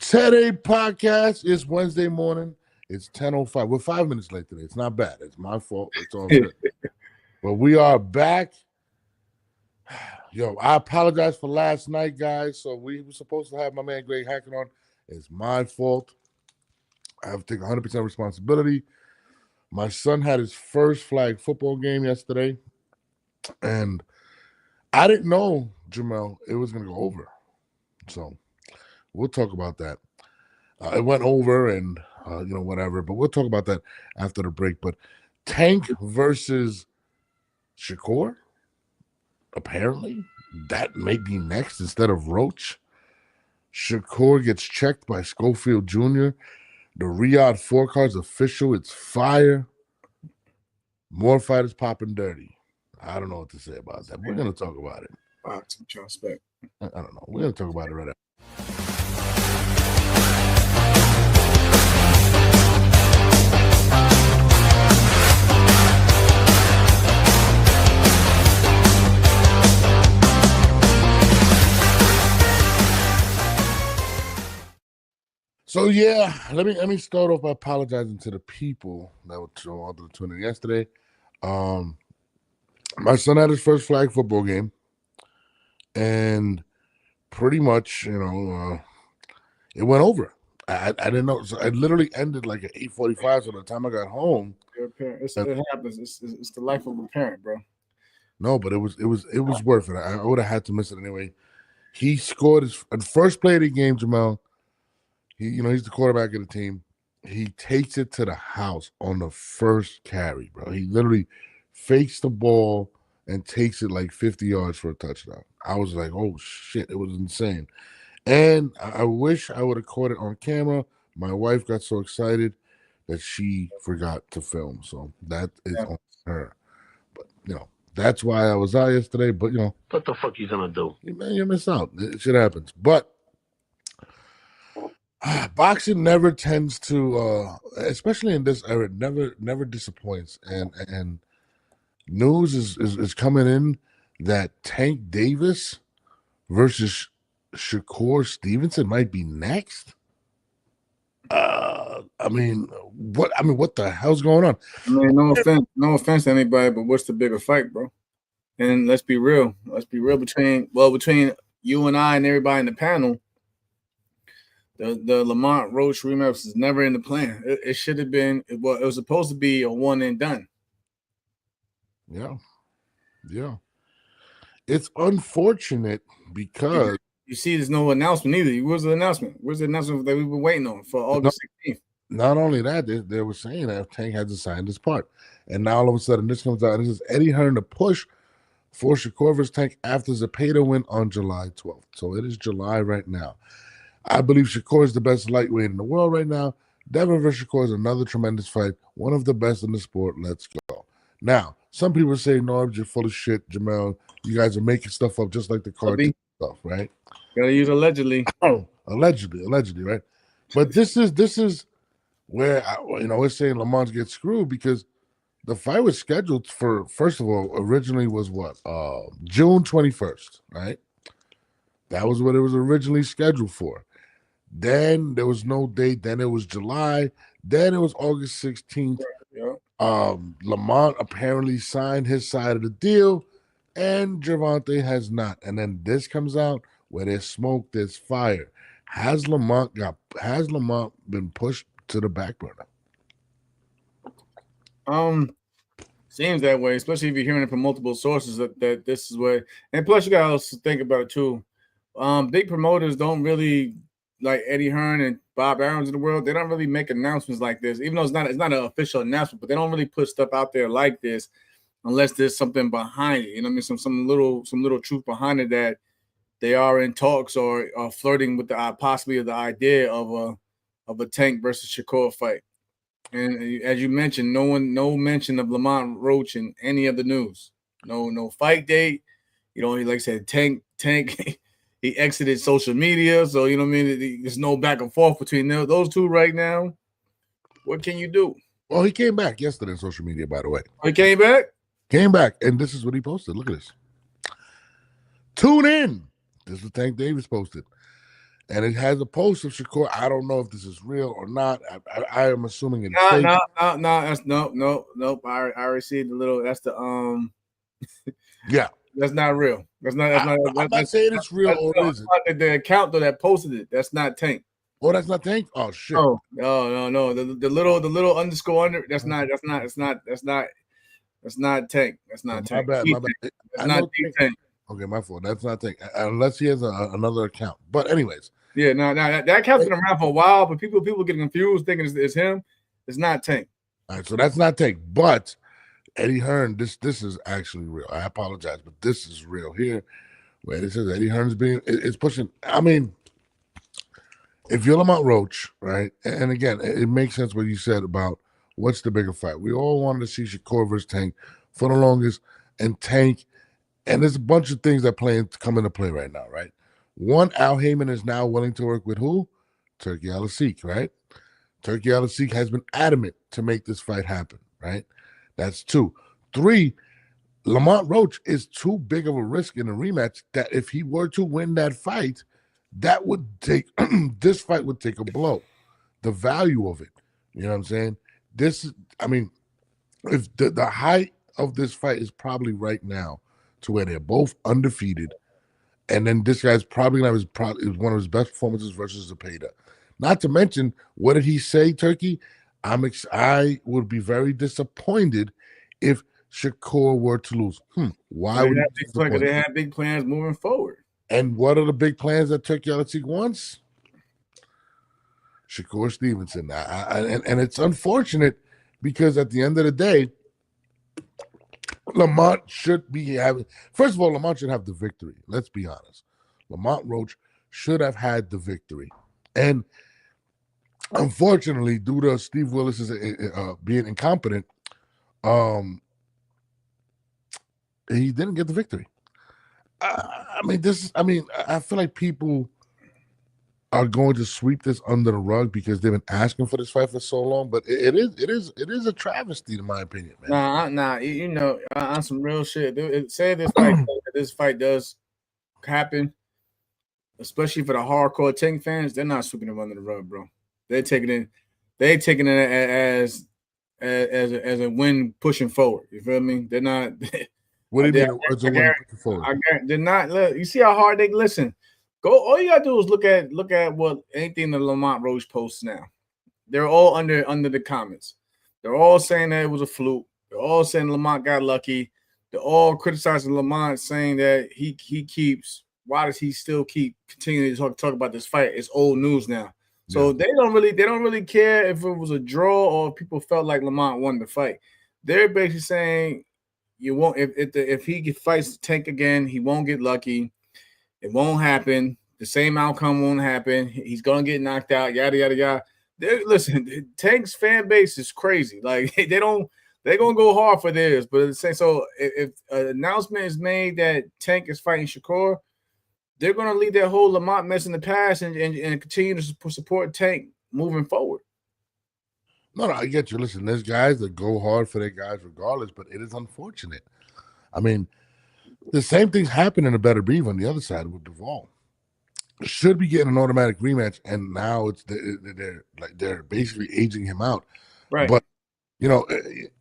Saturday podcast is Wednesday morning. It's 10:05. We're 5 minutes late today. It's not bad. It's my fault. It's all good. But we are back. Yo, I apologize for last night, guys. So we were supposed to have my man Greg Hackett on. It's my fault. I have to take 100% responsibility. My son had his first flag football game yesterday, and I didn't know, Jamel, it was going to go over. So we'll talk about that. It went over and, whatever, but we'll talk about that after the break. But Tank versus Shakur, apparently, that may be next instead of Roach. Shakur gets checked by Schofield Jr. The Riyadh 4 card's official. It's fire. More fighters popping dirty. I don't know what to say about that. We're going to talk about it. Boxing prospect. I don't know. We're going to talk about it right after. So yeah, let me start off by apologizing to the people that were tuning in yesterday. My son had his first flag football game, and pretty much, it went over. I didn't know. So it literally ended like at 8:45. So by the time I got home, it happens. It's the life of a parent, bro. No, but it was worth it. I would have had to miss it anyway. He scored his first play of the game, Jamal. He's the quarterback of the team. He takes it to the house on the first carry, bro. He literally fakes the ball and takes it like 50 yards for a touchdown. I was like, oh, shit. It was insane. And I wish I would have caught it on camera. My wife got so excited that she forgot to film. So that is on her. But, that's why I was out yesterday. But, what the fuck you going to do? You miss out. It shit happens. But boxing never tends to, especially in this era, never disappoints. And news is coming in that Tank Davis versus Shakur Stevenson might be next. What the hell's going on? I mean, no offense to anybody, but what's the bigger fight, bro? And let's be real. Between you and I and everybody in the panel. The Lamont Roach rematch is never in the plan. It should have been. It was supposed to be a one and done. Yeah. It's unfortunate because you see, there's no announcement either. Where's the announcement? Where's the announcement that we've been waiting on for August 16th? Not only that, they were saying that Tank hasn't signed his part, and now all of a sudden this comes out and this is Eddie Hearn to push for Shakur versus Tank after Zepeda win on July 12th. So it is July right now. I believe Shakur is the best lightweight in the world right now. Devin versus Shakur is another tremendous fight. One of the best in the sport. Let's go. Now, some people say, no, you're full of shit, Jamel. You guys are making stuff up just like the cartoon stuff, right? Gotta use allegedly. Oh, allegedly, right? But this is where, we're saying Lamont gets screwed because the fight was scheduled for, first of all, originally was what? June 21st, right? That was what it was originally scheduled for. Then there was no date. Then it was July. Then it was August 16th. Yeah. Lamont apparently signed his side of the deal, and Gervonta has not. And then this comes out where there's smoke, there's fire. Has Lamont been pushed to the back burner? Seems that way, especially if you're hearing it from multiple sources that this is where. And plus, you gotta also think about it too. Big promoters don't really, like Eddie Hearn and Bob Arons in the world, they don't really make announcements like this, even though it's not an official announcement, but they don't really put stuff out there like this unless there's something behind it. You know what I mean? Some little truth behind it that they are in talks or are flirting with the possibly the idea of a Tank versus Shakur fight. And as you mentioned, no mention of Lamont Roach in any of the news. No fight date. Like I said, Tank. He exited social media, so you know what I mean. There's no back and forth between those two right now. What can you do? Well, he came back yesterday on social media, by the way. He came back? Came back, and this is what he posted. Look at this. Tune in. This is what Tank Davis posted. and it has a post of Shakur. I don't know if this is real or not. I am assuming it's No, fake. no. That's nope. I already see the little. That's the Yeah, That's not real. That's not. That's not. I'm not saying it's real or is it? The account that posted it. That's not Tank. Oh, that's not Tank. Oh shit. No. The little underscore under. That's not. That's not. That's not. That's not. That's not Tank. That's not Tank. My bad. That's not Tank. Okay, my fault. That's not Tank. Unless he has another account. But anyways. Yeah, no, that account's been around for a while, but people get confused thinking it's him. It's not Tank. All right, so that's not Tank. But Eddie Hearn, this is actually real. I apologize, but this is real here. Where it says Eddie Hearn's it's pushing. I mean, if you're Lamont Roach, right? And again, it makes sense what you said about what's the bigger fight. We all wanted to see Shakur versus Tank for the longest, and Tank, and there's a bunch of things that come into play right now, right? One, Al Heyman is now willing to work with who? Turki Al-Asik, right? Turki Al-Asik has been adamant to make this fight happen, right? That's 2. 3, Lamont Roach is too big of a risk in a rematch that if he were to win that fight, that would take this fight would take a blow. The value of it, you know what I'm saying? If the height of this fight is probably right now to where they're both undefeated, and then this guy's probably going to have one of his best performances versus Zepeda. Not to mention, what did he say, Turkey? I would be very disappointed if Shakur were to lose. Why would they have big plans moving forward? And what are the big plans that Turki Al-Asik wants? Shakur Stevenson. And it's unfortunate because at the end of the day, Lamont should be having. First of all, Lamont should have the victory. Let's be honest. Lamont Roach should have had the victory. And unfortunately, due to Steve Willis being incompetent, he didn't get the victory. I feel like people are going to sweep this under the rug because they've been asking for this fight for so long. But it is a travesty, in my opinion, man. Nah. On some real shit. Say this fight does happen, especially for the hardcore Tank fans, they're not sweeping it under the rug, bro. They're taking it as a win pushing forward. You feel me? They're not. What do you mean? As a win pushing forward? They're not. Look, you see how hard they listen. All you gotta do is look at what anything that Lamont Roach posts now. They're all under the comments. They're all saying that it was a fluke. They're all saying Lamont got lucky. They're all criticizing Lamont, saying that he keeps. Why does he still keep continuing to talk about this fight? It's old news now. So they don't really care if it was a draw or if people felt like Lamont won the fight. They're basically saying you won't if he fights Tank again, he won't get lucky. It won't happen. The same outcome won't happen. He's gonna get knocked out. Yada yada yada. Listen, Tank's fan base is crazy. Like they're gonna go hard for theirs. But at the same, so if an announcement is made that Tank is fighting Shakur, they're gonna leave that whole Lamont mess in the past and continue to support Tank moving forward. No, I get you. Listen, there's guys that go hard for their guys regardless, but it is unfortunate. I mean, the same thing's happened in a better breed on the other side with Duvall. Should be getting an automatic rematch, and now they're basically aging him out. Right. But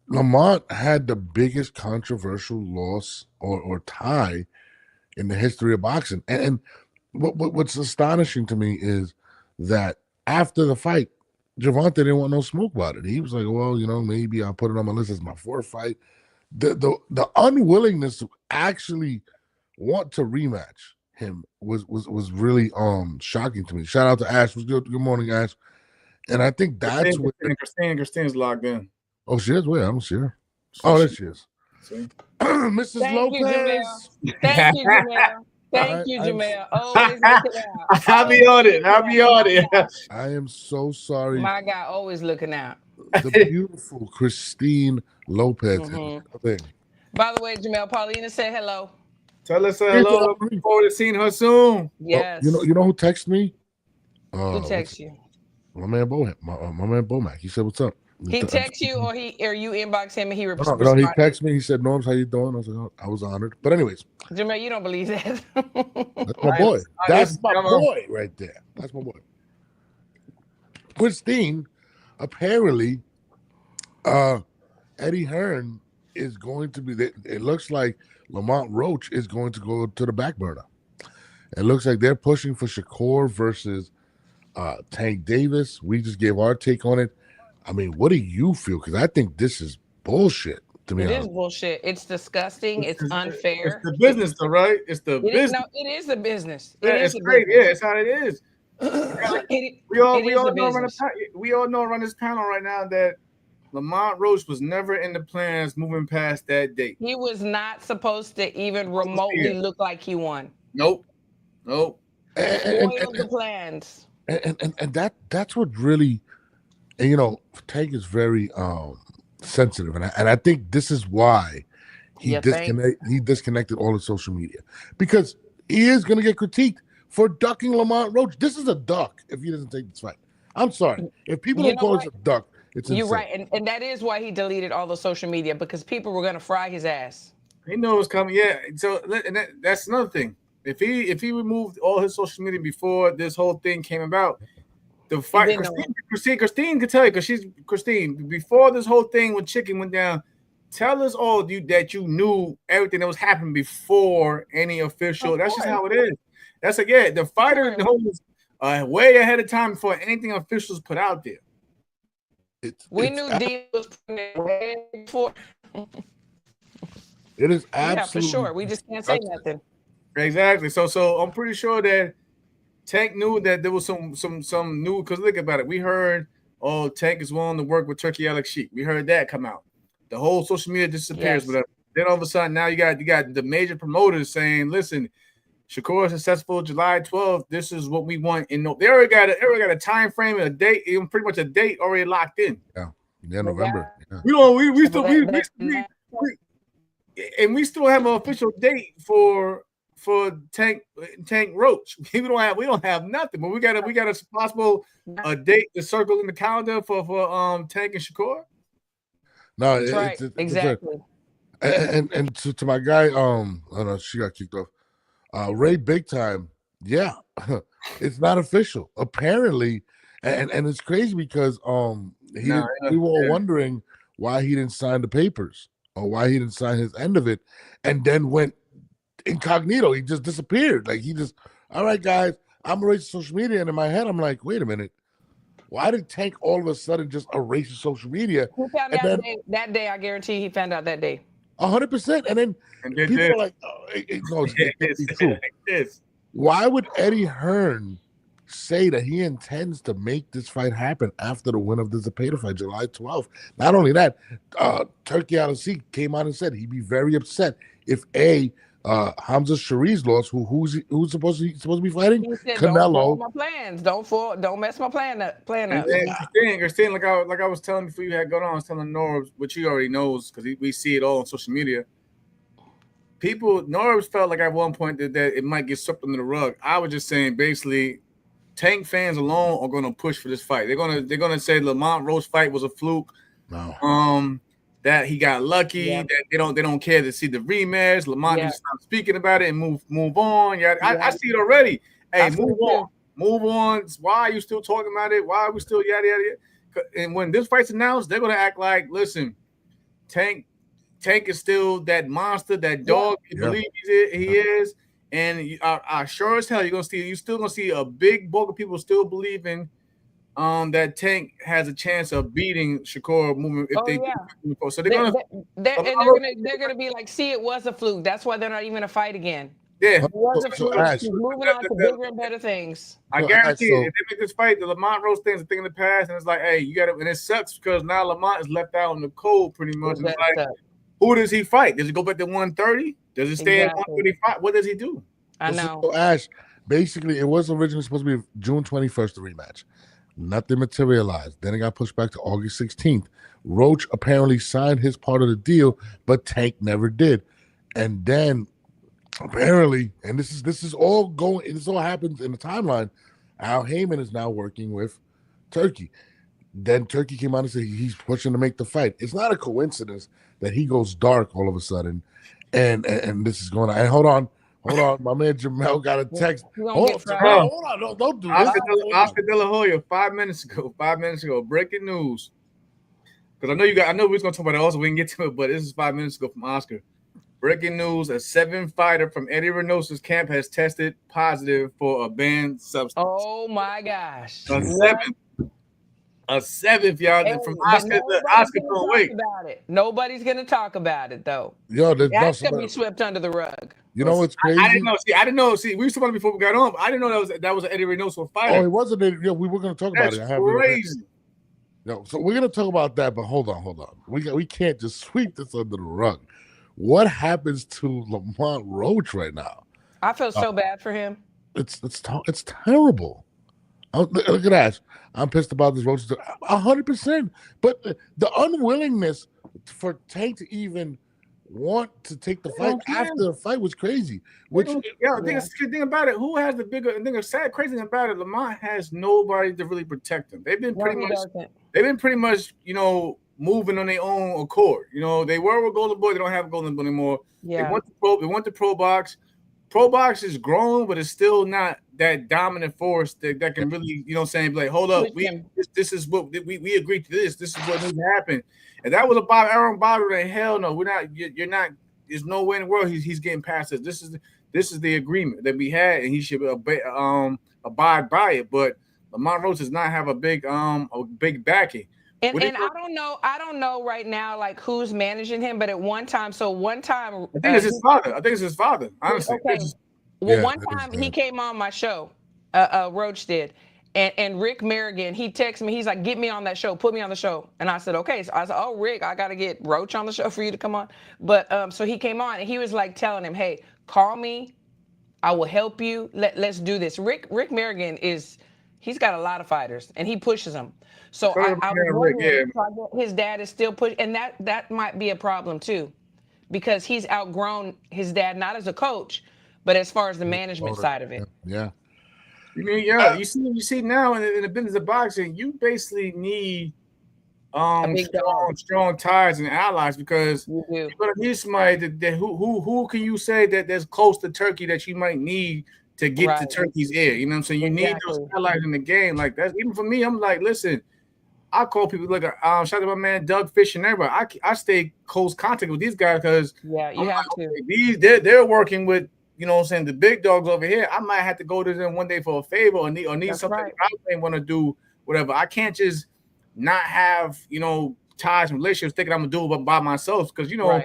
Lamont had the biggest controversial loss or tie in the history of boxing. And what's astonishing to me is that after the fight, Gervonta didn't want no smoke about it. He was like, well, maybe I'll put it on my list as my 4th fight. The unwillingness to actually want to rematch him was really shocking to me. Shout out to Ash. Good morning, Ash. And I think that's what Christine's logged in. Oh, she is? Wait, I don't see her. There she is. Mrs. Lopez. Thank you, Jamel. Thank you, Jamel. Always looking out. I'll be on it. I am so sorry. My guy always looking out. The beautiful Christine Lopez. By the way, Jamel, Paulina said hello. Tell us hello. Looking forward to seeing her soon. Yes. You know who texted me? Who texted you? My man Bomac. He said, "What's up?" He texts you or you inbox him and he No, responds. he texted me. He said, "Norms, how you doing?" I was like, oh, I was honored. But anyways, Jermaine, you don't believe that. that's my boy. That's my boy right there. That's my boy. Christine, apparently, Eddie Hearn is going to be. It looks like Lamont Roach is going to go to the back burner. It looks like they're pushing for Shakur versus Tank Davis. We just gave our take on it. I mean, what do you feel? Because I think this is bullshit. To me, it is bullshit. It's disgusting. It's unfair. It's the business, though, right? It's the business. No, it is the business. Yeah, it is it's great. business. Yeah, it's how it is. We all know around this panel right now that Lamont Roach was never in the plans moving past that date. He was not supposed to even remotely look like he won. Nope. Spoiled the plans. And that's what really, and you know, Tank is very sensitive, and I think this is why he disconnected all of social media, because he is going to get critiqued for ducking Lamont Roach. This is a duck if he doesn't take this fight. I'm sorry. If people don't call it a duck, it's insane. You're right. And that is why he deleted all the social media, because people were going to fry his ass. He knows it's coming. Yeah. So that's another thing. If he removed all his social media before this whole thing came about, the fight, Christine could tell you, because she's Christine, before this whole thing when Chicken went down, tell us all that you knew everything that was happening before any official. That's just how it is. That's like, yeah, the fighter knows way ahead of time before anything officials put out there. We knew Dean was putting it way before. It is absolutely, for sure. We just can't say nothing. Exactly. So I'm pretty sure that Tank knew that there was some new, because look about it. We heard, Tank is willing to work with Turkey Alex Sheik. We heard that come out. The whole social media disappears. Yes. Then all of a sudden now you got the major promoters saying, listen, Shakur is successful July 12th. This is what we want. And they already got a time frame and a date, even pretty much a date already locked in. Yeah, November. Yeah. We still have an official date for Tank Roach. We don't have nothing, but we got a possible date to circle in the calendar for Tank and Shakur. No, that's right. Exactly. And to my guy, I don't know, she got kicked off. Ray Big Time, yeah, it's not official apparently, and it's crazy because we were all wondering why he didn't sign the papers or why he didn't sign his end of it, and then went incognito. He just disappeared. Like he just, all right, guys, I'm erasing social media, and in my head, I'm like, wait a minute, why did Tank all of a sudden just erase social media? He found out that day. I guarantee he found out that day. 100%, and then people are like, "No, it's true." Why would Eddie Hearn say that he intends to make this fight happen after the win of the Zepeda fight, July 12th? Not only that, Turkey Alex Sheik came out and said he'd be very upset if Hamza Shari's lost. Who's supposed to be fighting? He said, Canelo. Don't my plans. Don't mess my plan up. Christine, like I was telling before you had gone on, I was telling Norbs, which he already knows because we see it all on social media. Norbs felt like at one point that it might get swept under the rug. I was just saying, basically, Tank fans alone are going to push for this fight. They're gonna say Lamont Roach fight was a fluke. No. That he got lucky. That they don't care to see the rematch. Lamont just stop speaking about it and move on. I see it already. Hey, move on. Why are you still talking about it? Why are we still yada yada? And when this fight's announced, they're gonna act like, listen, Tank is still that monster, that dog. You believe he is. And I sure as hell you're still gonna see a big bulk of people still believing that Tank has a chance of beating Shakur moving so they're gonna be like, see, it was a fluke. That's why they're not even a fight again. Yeah, it was a fluke. He's moving on to bigger and better things. I guarantee if they make this fight, the Lamont Roach thing's a thing in the past, and it's like, hey, you got to, and it sucks because now Lamont is left out in the cold pretty much. It's like, who does he fight? Does he go back to 130? Does he stay at 135? What does he do? I know. So Ash, basically, it was originally supposed to be June 21st, the rematch. Nothing materialized. Then it got pushed back to August 16th. Roach apparently signed his part of the deal, but Tank never did. And then apparently, and this is all going, this all happens in the timeline. Al Heyman is now working with Turkey. Then Turkey came out and said he's pushing to make the fight. It's not a coincidence that he goes dark all of a sudden, and this is going on. And hold on, my man Jamel got a text. Hold on, don't do this. Oscar De La Hoya 5 minutes ago, breaking news. Because I know we was gonna talk about it also. We can get to it, but this is 5 minutes ago from Oscar. Breaking news: a 7 fighter from Eddie Reynoso's camp has tested positive for a banned substance. Oh my gosh! A seventh, y'all. Hey, from Oscar. Oscar don't wait. About it. Nobody's gonna talk about it though. Yo, that's gonna be swept under the rug. You know what's crazy? I didn't know. See, we were talking before we got on. I didn't know that was an Eddie Reynoso fighter. Oh, it wasn't. Yeah, we were going to talk about it. Crazy. No, so we're going to talk about that, but hold on. We can't just sweep this under the rug. What happens to Lamont Roach right now? I feel so bad for him. It's terrible. Look at that. I'm pissed about this Roach 100%. But the unwillingness for Tank to even want to take the fight after the fight was crazy. The thing about it, who has the bigger? I think the sad crazy thing about it, Lamont has nobody to really protect him. They've been pretty much, moving on their own accord. They were with Golden Boy. They don't have Golden Boy anymore. Yeah. They went to Pro Box. Pro Box is grown, but it's still not that dominant force that can really, be like, hold up, this is what we agreed to this. This is what needs to happen. And that was about Aaron Bobby. Hell no, we're not. You're not. There's no way in the world he's getting past this. This is the agreement that we had, and he should abide by it. But Lamont Roach does not have a big backing. And I don't know right now like who's managing him, but at one time I think it's his father. Honestly. Okay. Well, one time he came on my show, Roach did, and Rick Merrigan, he texted me, he's like, get me on that show, put me on the show. And I said, okay. So I said, oh, Rick, I gotta get Roach on the show for you to come on. But so he came on and he was like telling him, hey, call me, I will help you. Let's do this. Rick Merrigan he's got a lot of fighters and he pushes them. So I was wondering if his dad is still pushing, and that might be a problem too, because he's outgrown his dad, not as a coach, but as far as the management side of it. Yeah. You see now in the business of boxing, you basically need strong ties and allies, because you're gonna need somebody that who can you say that's close to Turkey that you might need to get to Turkey's ear. You know what I'm saying? You need those allies in the game. Like that's even for me. I'm like, listen, I call people like shout out to my man Doug Fish and everybody. I stay close contact with these guys because you have to. They're working with, the big dogs over here. I might have to go to them one day for a favor or need something I may want to do, whatever. I can't just not have ties and relationships thinking I'm gonna do it by myself, because look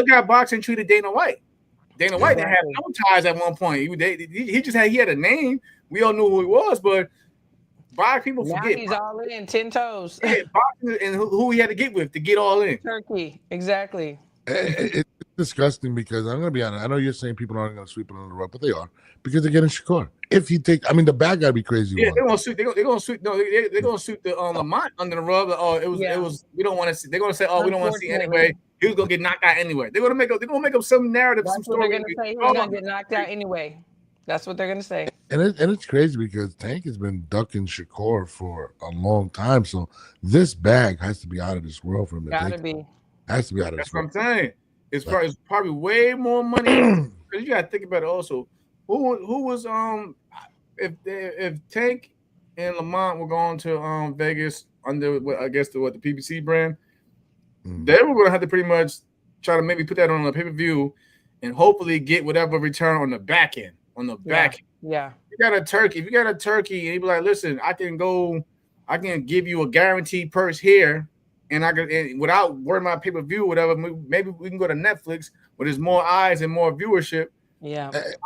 how boxing treated Dana White. Dana White didn't have no ties at one point. He had a name. We all knew who he was, but people forget. Now he's all in 10 toes. Boxing and who he had to get with to get all in. Turkey, exactly. It's disgusting, because I'm going to be honest. I know you're saying people aren't going to sweep it under the rug, but they are, because they're getting Shakur. If he the bad guy be crazy. Yeah, they're going to sweep. They're going to sweep. No, they're going to sweep the Lamont under the rug. Oh, it was. We don't want to see. They're going to say, oh, we don't want to see anyway. He was going to get knocked out anyway. They're going to make up some narrative. That's what they're going to say. He was going to get knocked out anyway. That's what they're going to say. And it's crazy, because Tank has been ducking Shakur for a long time. So this bag has to be out of this world for him. Gotta be. Has to be out of this world. That's what I'm saying. It's probably way more money, because you got to think about it also. Who was if Tank and Lamont were going to Vegas under I guess the PBC brand, they were going to have to pretty much try to maybe put that on a pay-per-view and hopefully get whatever return on the back end. Yeah. If you got a turkey, and you be like, listen, I can give you a guaranteed purse here, and without worrying about pay-per-view, whatever, maybe we can go to Netflix where there's more eyes and more viewership. Yeah. It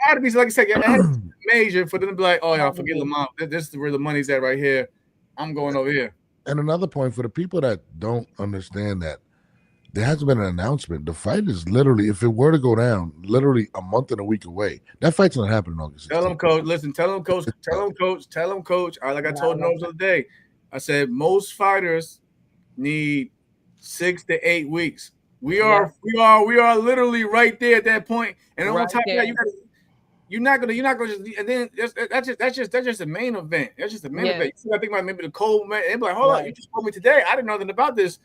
had to be, like I said, it had to be major for them to be like, oh, yeah, forget Lamont. This is where the money's at right here. I'm going over here. And another point for the people that don't understand that, there hasn't been an announcement. The fight is literally, if it were to go down, literally a month and a week away. That fight's not happening in August 16th. Tell him, coach. Listen, tell him, coach. Like I told Nose the other day, I said most fighters need 6 to 8 weeks. We are literally right there at that point. And on top of that, you're not gonna just, and then that's just the main event. That's just the main event. You gotta think about maybe the cold man. They're like, hold on, you just told me today. I didn't know nothing about this.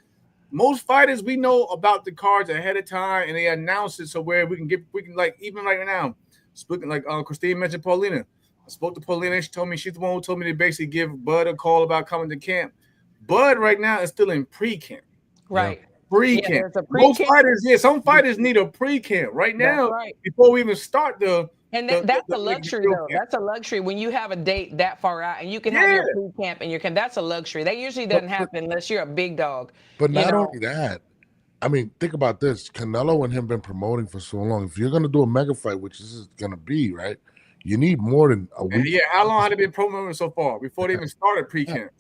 Most fighters, we know about the cards ahead of time, and they announce it so where we can like, even right now, speaking like Christine mentioned Paulina. I spoke to Paulina. She told me she's the one who told me to basically give Bud a call about coming to camp. Bud right now is still in pre-camp. Right. Pre-camp. Most fighters, some fighters need a pre-camp right now before we even start the. And that's a luxury, though. That's a luxury when you have a date that far out and you can have your pre-camp and your camp. That's a luxury. That usually doesn't happen unless you're a big dog. But not only that, I mean, think about this. Canelo and him been promoting for so long. If you're going to do a mega fight, which this is going to be, right, you need more than a week. Yeah, how long had they been promoting so far before they even started pre-camp?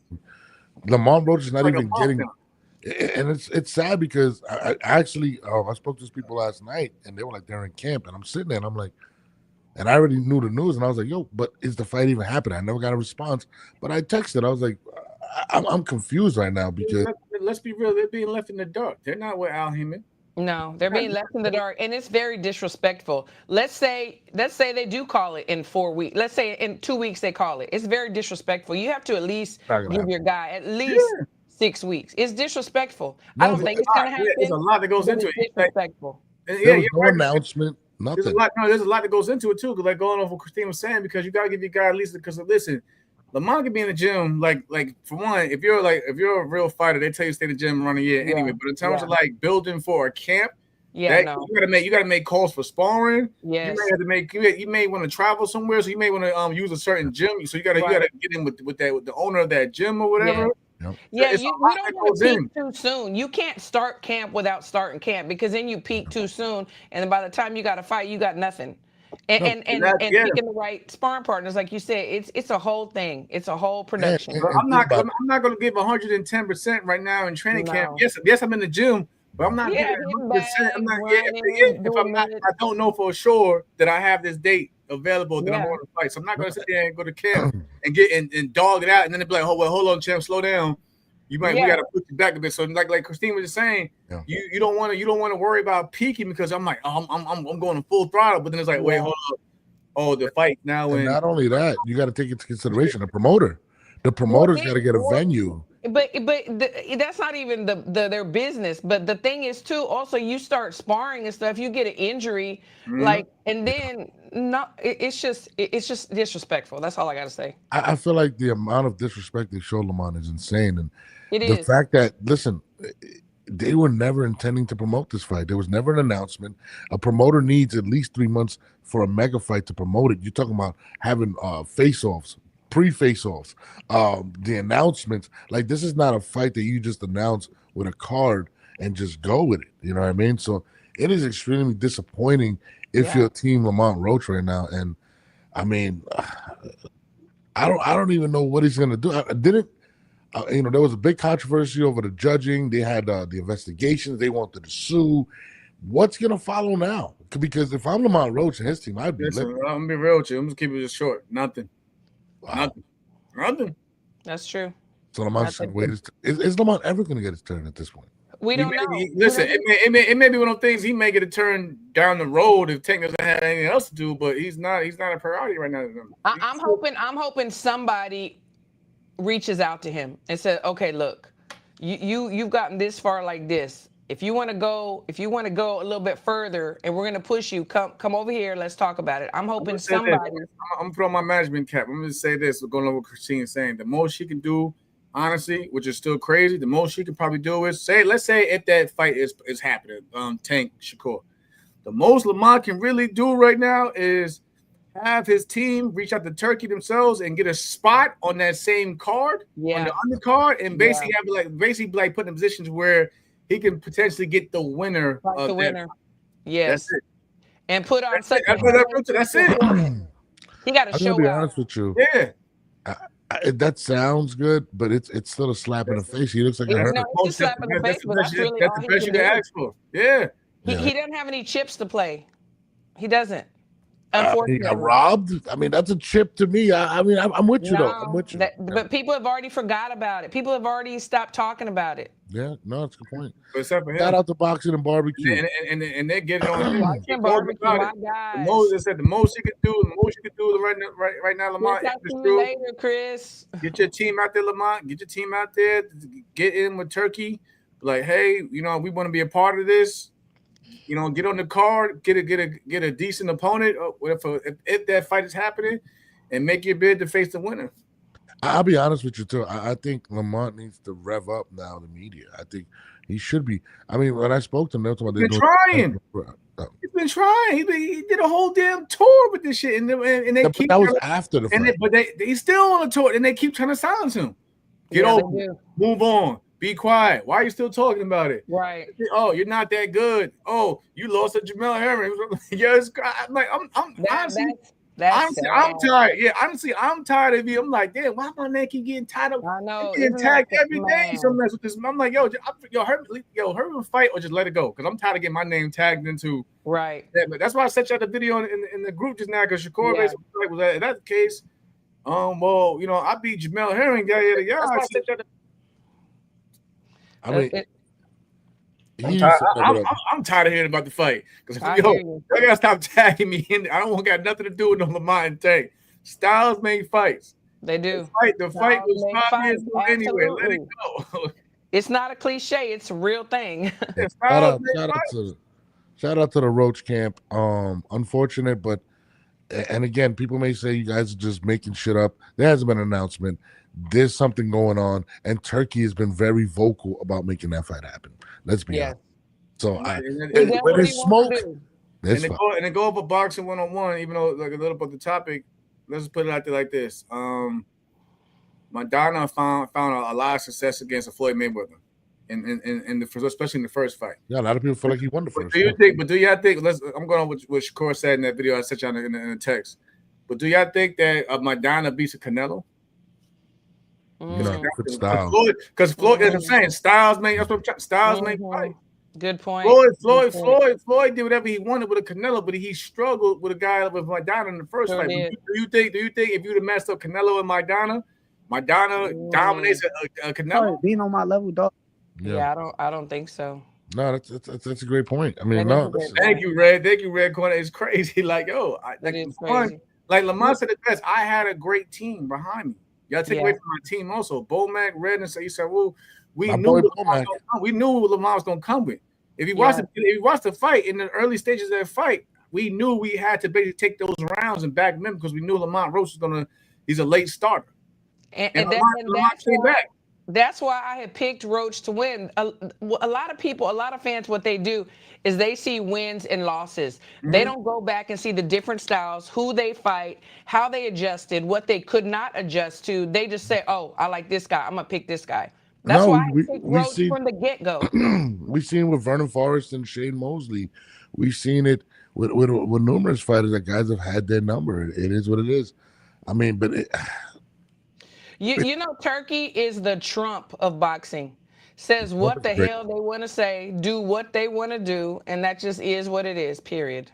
Lamont Roach is not even getting – and it's sad because I actually I spoke to these people last night, and they were like, they're in camp. And I'm sitting there, and I'm like – and I already knew the news, and I was like, yo, but is the fight even happening? I never got a response. But I texted. I was like, I'm confused right now because let's be real. They're being left in the dark. They're not with Al Heyman. No, they're being left in the dark, and it's very disrespectful. Let's say they do call it in 4 weeks. Let's say in 2 weeks they call it. It's very disrespectful. You have to at least give your guy at least 6 weeks. It's disrespectful. I don't think it's going to happen. There's a lot that goes into it. It's disrespectful. There was no announcement. Nothing. There's a lot that goes into it too. Like going off what Christine was saying, because you gotta give your guy at least, because listen, Lamont can be in the gym. Like for one, if you're a real fighter, they tell you to stay in the gym and run a year anyway. But in terms of like building for a camp, you gotta make calls for sparring. Yes. You may have to make. You may want to travel somewhere, so you may want to use a certain gym. So you gotta get in with the owner of that gym or whatever. Yeah. Yeah, we don't want to peak too soon. You can't start camp without starting camp, because then you peak too soon, and then by the time you got to fight, you got nothing. And picking the right sparring partners, like you said, it's a whole thing. It's a whole production. I'm not going to give 110% right now in training camp. Yes, I'm in the gym, but I'm not giving 100%. I'm not. If I don't know for sure that I have this date available, then I'm going to fight. So I'm not going to sit there and go to camp and get and dog it out, and then they'll be like, "Oh well, hold on, champ, slow down. We got to put you back a bit." So like Christine was just saying, you don't want to worry about peaking, because I'm like, I'm going full throttle, but then it's like, wait, hold up, the fight now. And not only that, you got to take into consideration the promoter. The promoter's got to get a venue. But that's not even their business. But the thing is too, also you start sparring and stuff, you get an injury, and then it's just disrespectful. That's all I gotta say. I feel like the amount of disrespect they show Lamont is insane, and the fact that, listen, they were never intending to promote this fight. There was never an announcement. A promoter needs at least 3 months for a mega fight to promote it. You're talking about having face-offs, pre-face-offs, the announcements. Like, this is not a fight that you just announce with a card and just go with it. You know what I mean? So it is extremely disappointing if you're Team Lamont Roach right now. And I mean, I don't even know what he's gonna do. There was a big controversy over the judging. They had the investigations. They wanted to sue. What's gonna follow now? Because if I'm Lamont Roach and his team, I'd be. Listen, I'm gonna be real with you. I'm just keeping it short. Nothing. Wow. Nothing. That's true. So Lamont's gonna wait. Is Lamont ever gonna get his turn at this point? We don't know. Listen, it may be one of those things. He may get a turn down the road if Tank doesn't have anything else to do, but he's not a priority right now. I'm hoping somebody reaches out to him and says, "Okay, look, you've gotten this far like this. If you want to go a little bit further, and we're going to push you, come over here. Let's talk about it." I'm hoping somebody. I'm gonna put on my management cap. I'm gonna say this. We're going over what Christine's saying. The most she can do, honestly, which is still crazy, the most she could probably do is let's say if that fight is happening, Tank Shakur, the most Lamont can really do right now is have his team reach out to Turkey themselves and get a spot on that same card, on the undercard, and basically have put in positions where he can potentially get the winner. The winner. Yes. That's it. And put on that's it. He got to show I'm gonna be out. honest with you. Yeah. That sounds good, but it's still a slap in the face. He looks like a hurt. No, it's a slap in the face, but that's really all the he best can you can do. ask for. Yeah. He doesn't have any chips to play. He doesn't. Unfortunately, got robbed. I mean, that's a chip to me. I'm with you though. I'm with you. But people have already forgot about it. People have already stopped talking about it. Yeah, no, that's a good point. But except for him. Shout out to boxing and barbecue. And they're getting on him. Boxing barbecue, my guys. The most you can do right now, Lamont. Chris, I'll see you later, Chris. Get your team out there, Lamont. Get your team out there. Get in with Turkey. Like, hey, we want to be a part of this. Get on the card, get a decent opponent if that fight is happening, and make your bid to face the winner. I'll be honest with you too. I think Lamont needs to rev up now the media. I think he should be. I mean, when I spoke to him, they're been trying. He's been trying. He did a whole damn tour with this shit, and they keep. That was after the fight. But he's still on the tour, and they keep trying to silence him. Get over, move on. Be quiet. Why are you still talking about it? Right. Oh, you're not that good. Oh, you lost to Jamel Herring. Yes, I'm like, I'm tired. Yeah, honestly, I'm tired of you. I'm like, damn, why my name keep getting tied up? I know. Getting tagged every day. So mess with this. I'm like, hurry him fight or just let it go. Because I'm tired of getting my name tagged into. Right. But that's why I sent you out the video in the group just now. Because Shakur basically was like, that's the case. Well, I beat Jamel Herring. Yeah. I sent you out the I'm tired of hearing about the fight because I gotta stop tagging me in. I don't want got nothing to do with no Lamont and Tank. Styles make fights. They do. The fight was 5 years ago anyway. Let it go. It's not a cliche. It's a real thing. Shout out to the Roach camp. Unfortunate, but and again, people may say you guys are just making shit up. There hasn't been an announcement. There's something going on, and Turkey has been very vocal about making that fight happen. Let's be honest. So when there's smoke, and then go over boxing 101. Even though like a little bit the topic, let's just put it out there like this. Madonna found a lot of success against Floyd Mayweather, especially in the first fight. Yeah, a lot of people feel like he won the first. Do y'all think? I'm going with what Shakur said in that video I sent you in the text. But do y'all think that Madonna beats a Canelo? Good style. Because Floyd, as I'm saying, Styles make fight. Good point. Floyd did whatever he wanted with a Canelo, but he struggled with a guy with Maidana in the first fight. Do you think if you'd have messed up Canelo and Maidana dominates a Canelo? Being on my level, dog. Yeah, I don't think so. No, that's a great point. I mean, no. Thank you, Red Corner. It's crazy. Like, it's crazy. Like Lamont said it best. I had a great team behind me. Y'all take away from my team also. Bomac, Red, and so you said, well, we knew what Lamont was gonna come with. If you watch the fight in the early stages of that fight, we knew we had to basically take those rounds and back them because we knew Lamont Roach he's a late starter. And Lamont came back. That's why I had picked Roach to win. A lot of fans, what they do is they see wins and losses. Mm-hmm. They don't go back and see the different styles, who they fight, how they adjusted, what they could not adjust to. They just say, oh, I like this guy. I'm going to pick this guy. That's why I picked Roach from the get-go. We've seen it with Vernon Forrest and Shane Mosley. We've seen it with numerous fighters that guys have had their number. It is what it is. I mean, but You know, Turkey is the Trump of boxing. Says what the hell they want to say, do what they want to do, and that just is what it is, period.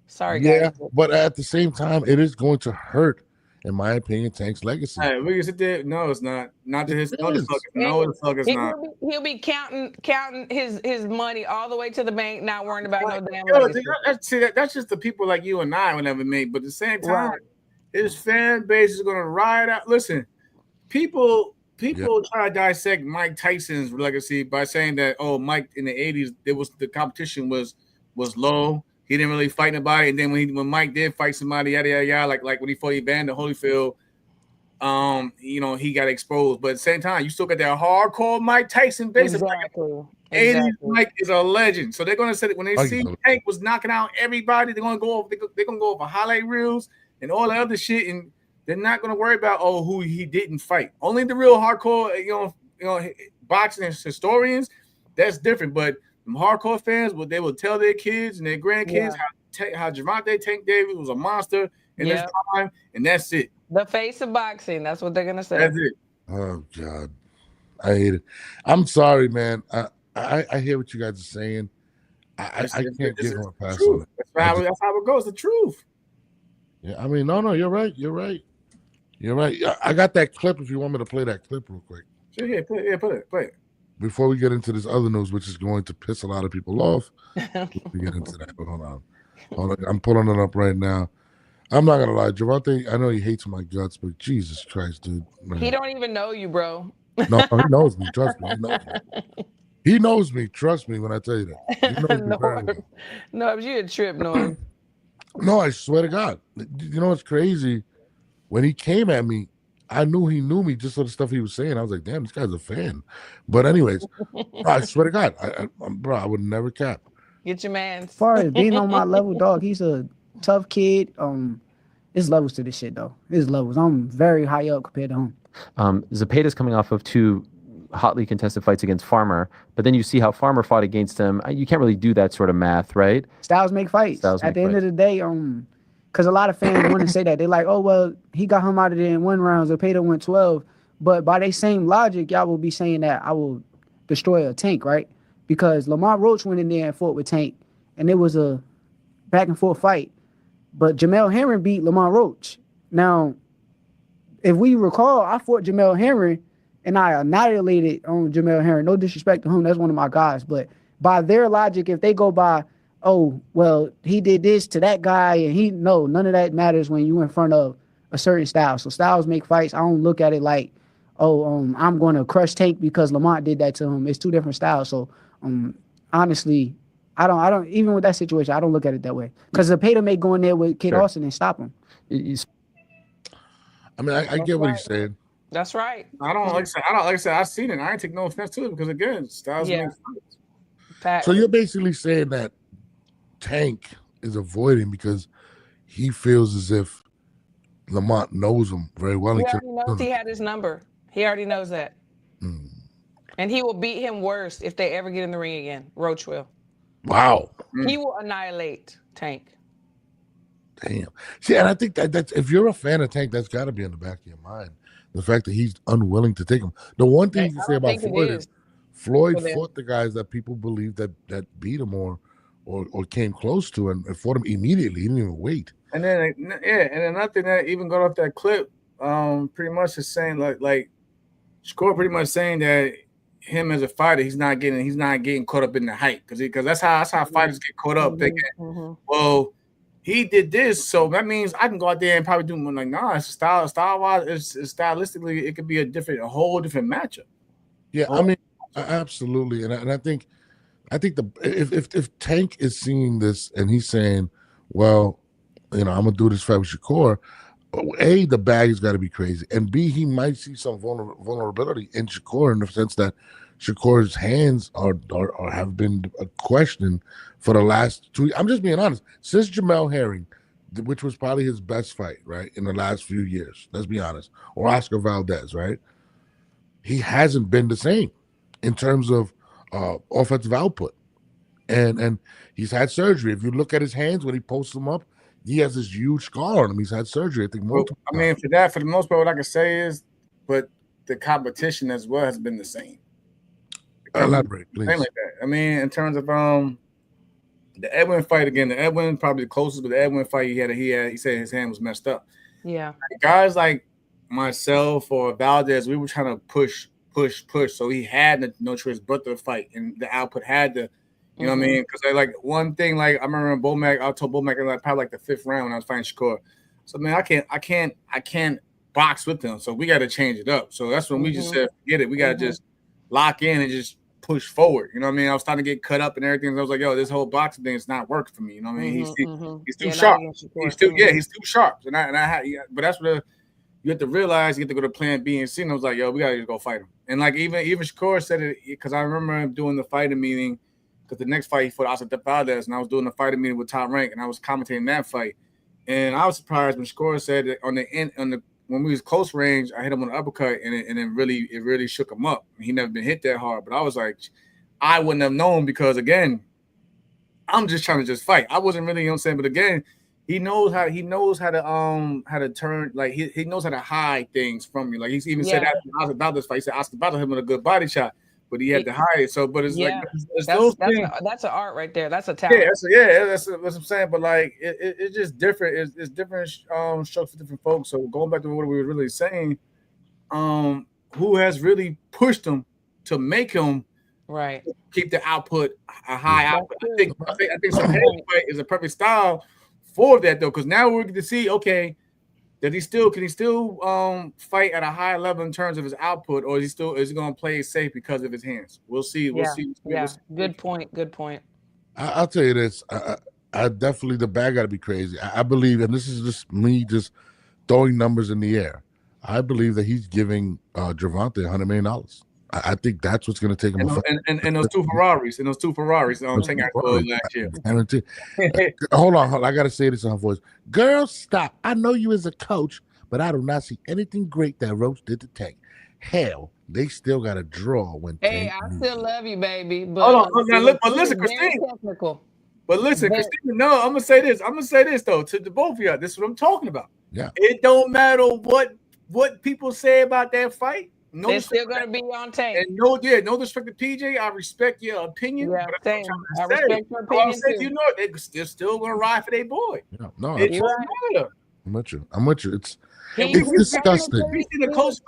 Sorry, guys. Yeah, but at the same time, it is going to hurt, in my opinion, Tank's legacy. Hey, we can sit there. No, it's not. Not to his. No, the fuck is not. He'll be counting his money all the way to the bank, not worrying about no damn legacy. That's just the people like you and I would never make. But at the same time, his fan base is going to riot out. Listen, people try to dissect Mike Tyson's legacy by saying that, oh, Mike in the 80s, the competition was low. He didn't really fight nobody. And then when Mike did fight somebody, yada yada yada, like when he fought Evander Holyfield, he got exposed. But at the same time, you still got that hardcore Mike Tyson base. Exactly. 80s Mike is a legend. So they're gonna say that when they see Tank was knocking out everybody, they're gonna go over highlight reels and all the other shit, and they're not gonna worry about who he didn't fight. Only the real hardcore, boxing historians, that's different. But them hardcore fans, they will tell their kids and their grandkids how Gervonta Tank Davis was a monster in his time, and that's it. The face of boxing. That's what they're gonna say. That's it. Oh God, I hate it. I'm sorry, man. I hear what you guys are saying. I can't give him a pass on it. That's how it goes. The truth. Yeah, I mean, no, you're right. You're right. I got that clip. If you want me to play that clip real quick. Sure, yeah, play it. Before we get into this other news, which is going to piss a lot of people off, we get into that. But hold on, I'm pulling it up right now. I'm not gonna lie, Javante. I know he hates my guts, but Jesus Christ, dude. Man. He don't even know you, bro. No, he knows me. Trust me. He knows me. Trust me when I tell you that. He knows me very well. No, you a trip, Norm. No, I swear to God. You know what's crazy? When he came at me, I knew he knew me just for the stuff he was saying. I was like, damn, this guy's a fan. But anyways, I swear to God, bro, I would never cap. Get your man. As far as being on my level, dog, he's a tough kid. There's levels to this shit, though. There's levels. I'm very high up compared to him. Zepeda's coming off of 2 hotly contested fights against Farmer, but then you see how Farmer fought against him. You can't really do that sort of math, right? Styles make fights. At the end of the day, because a lot of fans want to say that. They're like, oh, well, he got him out of there in 1 round. Zepeda went 12. But by the same logic, y'all will be saying that I will destroy a Tank, right? Because Lamont Roach went in there and fought with Tank, and it was a back-and-forth fight. But Jamel Herring beat Lamont Roach. Now, if we recall, I fought Jamel Herring, and I annihilated Jamel Herring. No disrespect to him. That's one of my guys. But by their logic, if they go by, oh, well, he did this to that guy, and none of that matters when you're in front of a certain style. So styles make fights. I don't look at it like, I'm going to crush Tank because Lamont did that to him. It's 2 different styles. So, honestly, I don't even with that situation, I don't look at it that way. Because Zepeda may go in there with Kid Austin and stop him. I mean, I get what he's saying. That's right. I don't like I said. I've seen it. I ain't take no offense to it because again, styles make fights. So you're basically saying that Tank is avoiding because he feels as if Lamont knows him very well. He already knows he had his number. He already knows that. And he will beat him worse if they ever get in the ring again. Roach will. Wow. He will annihilate Tank. Damn. See, and I think that's if you're a fan of Tank, that's got to be in the back of your mind. The fact that he's unwilling to take him. The one thing you can say about Floyd is Floyd fought the guys that people believe that beat him or came close to and fought him immediately. He didn't even wait. And then another thing that even got off that clip, pretty much is saying like Shakur pretty much saying that him as a fighter, he's not getting caught up in the hype because that's how fighters get caught up thinking, well, he did this, so that means I can go out there and probably do more. Like, nah, it's style wise, it's stylistically, it could be a whole different matchup. Yeah, I mean, absolutely, and I think if Tank is seeing this and he's saying, well, I'm gonna do this fight with Shakur. A, the bag has got to be crazy, and B, he might see some vulnerability in Shakur in the sense that Shakur's hands are have been a question for the last 2 years. I'm just being honest. Since Jamel Herring, which was probably his best fight, right, in the last few years, let's be honest, or Oscar Valdez, right, he hasn't been the same in terms of offensive output, and he's had surgery. If you look at his hands when he posts them up, he has this huge scar on him. He's had surgery, I think. For the most part, what I can say is, but the competition as well has been the same. Elaborate, please. Like that. I mean, in terms of the Edwin fight again, the Edwin probably the closest, but the Edwin fight he said his hand was messed up. Yeah. Guys like myself or Valdez, we were trying to push. So he had no choice but to fight, and the output had to. You know what I mean? Because like one thing, like I remember I told Bomac probably like the 5th round when I was fighting Shakur. So man, I can't box with them. So we got to change it up. So that's when we just said, forget it. We got to just lock in and just push forward. You know what I mean? I was starting to get cut up and everything. So I was like, yo, this whole boxing thing is not working for me. You know what I mean? He's too sharp. He's too sharp. And I had, but that's what you have to realize. You have to go to plan B and C. And I was like, yo, we got to just go fight him. And like even Shakur said it because I remember him doing the fighting meeting. Because the next fight he fought Oscar Valdez, and I was doing the fighting meeting with Top Rank, and I was commentating that fight. And I was surprised when Shakur said that when we was close range, I hit him on the uppercut, and it really shook him up. He never been hit that hard, but I was like, I wouldn't have known because again, I'm just trying to fight. I wasn't really, you know what I'm saying, but again, he knows how to turn, like he knows how to hide things from you. Like he's even said that about this fight. He said Oscar Valdez hit him with a good body shot. but he had to hire it. So, but it's like it's those things. That's an art right there. That's a talent. That's what I'm saying. But like it's just different. It's different strokes for different folks. So going back to what we were really saying, who has really pushed him to make him keep the output a high output? I think Shakur is a perfect style for that though, because now we're going to see can he still fight at a high level in terms of his output, or is he going to play it safe because of his hands? We'll see. We'll see. Good point. I'll tell you this. I definitely, the bag got to be crazy. I believe, and this is just me just throwing numbers in the air. I believe that he's giving Gervonta $100 million. I think that's what's going to take him. And those two Ferraris, Tank out last year. Hold on, I got to say this in her voice. Girl, stop. I know you as a coach, but I do not see anything great that Roach did to Tank. Hell, they still got to draw when. Hey, I still love you, baby. But hold on, but listen, Christine. But listen, Christine. No, I'm gonna say this. Though to the both of y'all. This is what I'm talking about. Yeah. It don't matter what people say about that fight. No, they're still gonna be on tape. And no disrespect to PJ. I respect your opinion. Yeah, but I respect your opinion too. You know, they're still gonna ride for their boy. No, it doesn't matter. I'm with you. It's disgusting. We see the close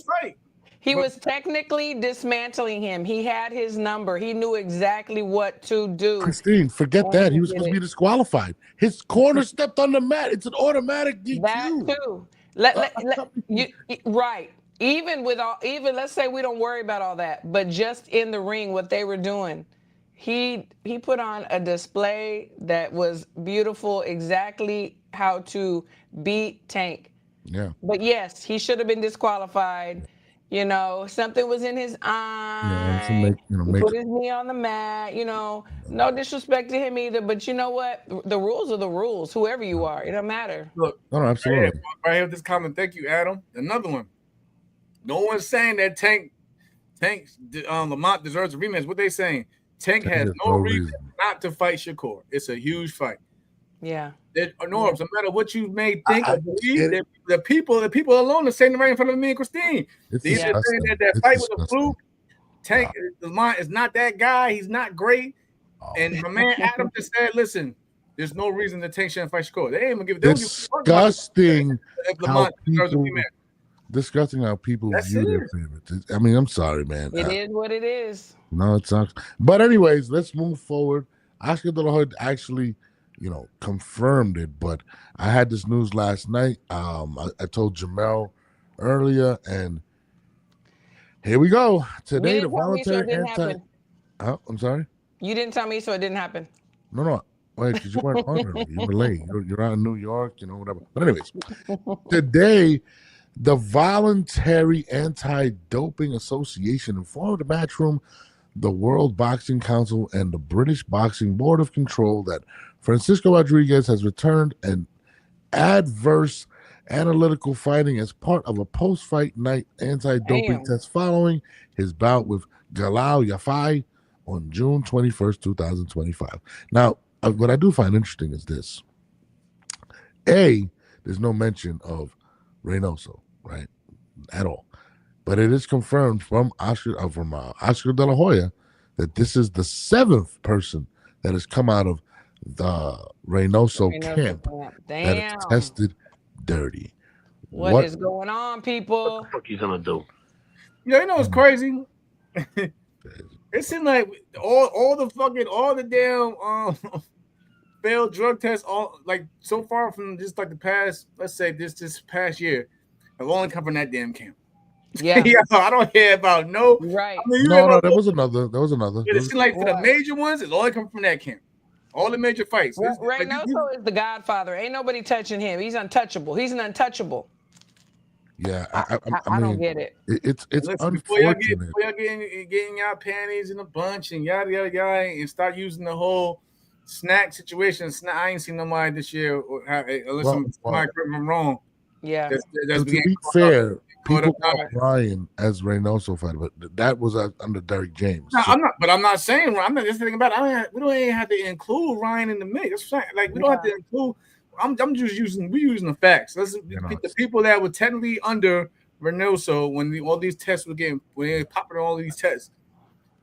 fight. He was technically dismantling him. He had his number. He knew exactly what to do. Christine, forget that. He was supposed to be disqualified. His corner stepped on the mat. It's an automatic DQ. That too. Right. Even let's say we don't worry about all that, but just in the ring, what they were doing, he put on a display that was beautiful, exactly how to beat Tank. Yeah. But yes, he should have been disqualified. You know, something was in his eye. Yeah, he put his knee on the mat. You know, no disrespect to him either, but you know what? The rules are the rules. Whoever you are, it don't matter. Look, no, absolutely. Right here with this comment. Thank you, Adam. Another one. No one's saying that Tank Lamont deserves a rematch. What they saying? Tank has no reason not to fight Shakur. It's a huge fight. Yeah. No matter what you may think or believe, the people alone are saying right in front of me and Christine. They're saying that fight was a fluke. Tank Lamont is not that guy. He's not great. And my man Adam just said, listen, there's no reason that Tank shouldn't fight Shakur. They ain't gonna give disgusting disgusting how people view their favorites. I mean, I'm sorry, man. It is what it is. No, it sucks. But anyways, let's move forward. Oscar De La Hoya actually, confirmed it. But I had this news last night. I told Jamel earlier, and here we go. Today, the voluntary I'm sorry? You didn't tell me, so it didn't happen. No. Wait, because you weren't on early. You were late. You're out in New York, whatever. But anyways, today, the Voluntary Anti-Doping Association informed the Matchroom, the World Boxing Council, and the British Boxing Board of Control that Francisco Rodriguez has returned an adverse analytical finding as part of a post-fight night anti-doping test following his bout with Galal Yafai on June 21st, 2025. Now, what I do find interesting is this. There's no mention of Reynoso, right, at all. But it is confirmed from Oscar De La Hoya that this is the 7th person that has come out of the Reynoso camp that is tested dirty. What is going on, people? What the fuck you gonna do? It's crazy. It seems like all the damn failed drug tests, all like so far from just like the past, let's say this past year, have only come from that damn camp. Yeah. I don't hear about no. Right. I mean, there was another. It seems like for the major ones, it's only come from that camp. All the major fights. Reynoso is the godfather. Ain't nobody touching him. He's untouchable. He's an untouchable. Yeah, I don't get it. It's unfortunate. Before y'all getting y'all panties in a bunch and yada yada yada, and start using the whole snack situation. I ain't seen nobody this year, unless I'm wrong. Yeah. That's to be fair, people call Ryan as Reynoso fighter, but that was under Derek James. No, I'm not saying I'm not just thinking about it. We don't even have to include Ryan in the mix. That's what I'm saying. Like we don't have to include. I'm just using the facts. The people that were technically under Reynoso when all these tests were getting when they were popping all these tests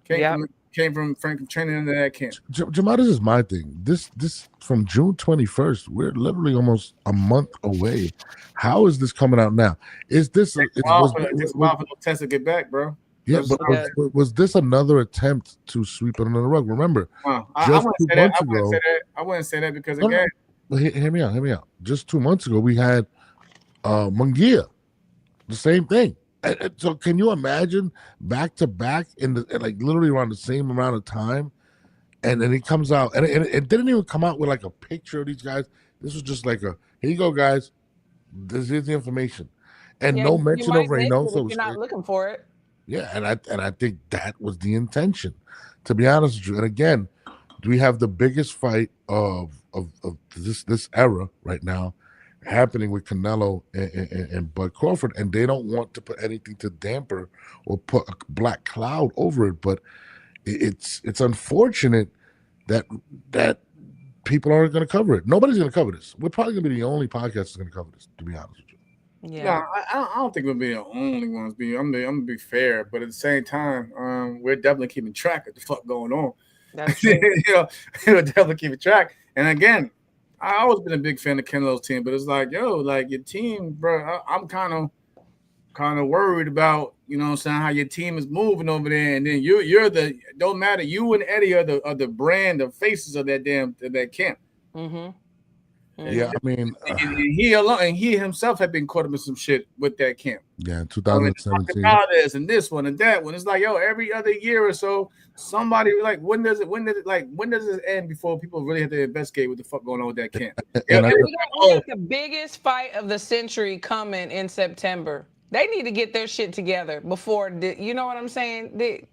came from Frank training under that camp. Jamal, this is my thing. This from June 21st, we're literally almost a month away. How is this coming out now? Is this It takes a while for the test to get back, bro? Yeah, but was this another attempt to sweep it under the rug? Remember, just 2 months ago, I wouldn't say that because again, hear me out. Just 2 months ago, we had Munguia, the same thing. And so, can you imagine back to back in like literally around the same amount of time? And then it comes out, and it didn't even come out with like a picture of these guys. This was just like here you go, guys. This is the information, and no mention of Reynoso. You're not looking for it. Yeah, and I think that was the intention, to be honest with you. And again, we have the biggest fight of this era right now happening with Canelo and Bud Crawford, and they don't want to put anything to damper or put a black cloud over it. But it's unfortunate that people aren't going to cover it. Nobody's going to cover this. We're probably going to be the only podcast that's going to cover this, to be honest with you. Yeah, no, I don't think we'll be the only ones. I'm gonna be fair, but at the same time, we're definitely keeping track of the fuck going on. That's true. We're definitely keeping track. And again, I always been a big fan of Canelo's team, but it's like, like your team, bro. I'm kind of worried about, you know what I'm saying, how your team is moving over there, and then you're the don't matter. You and Eddie are the brand, the faces of that camp. Mm-hmm. Yeah, I mean, and he himself had been caught up in some shit with that camp. Yeah, in 2017. And this one and that one. It's like, every other year or so, somebody like, when does it end before people really have to investigate what the fuck going on with that camp? We got the biggest fight of the century coming in September. They need to get their shit together before. You know what I'm saying? They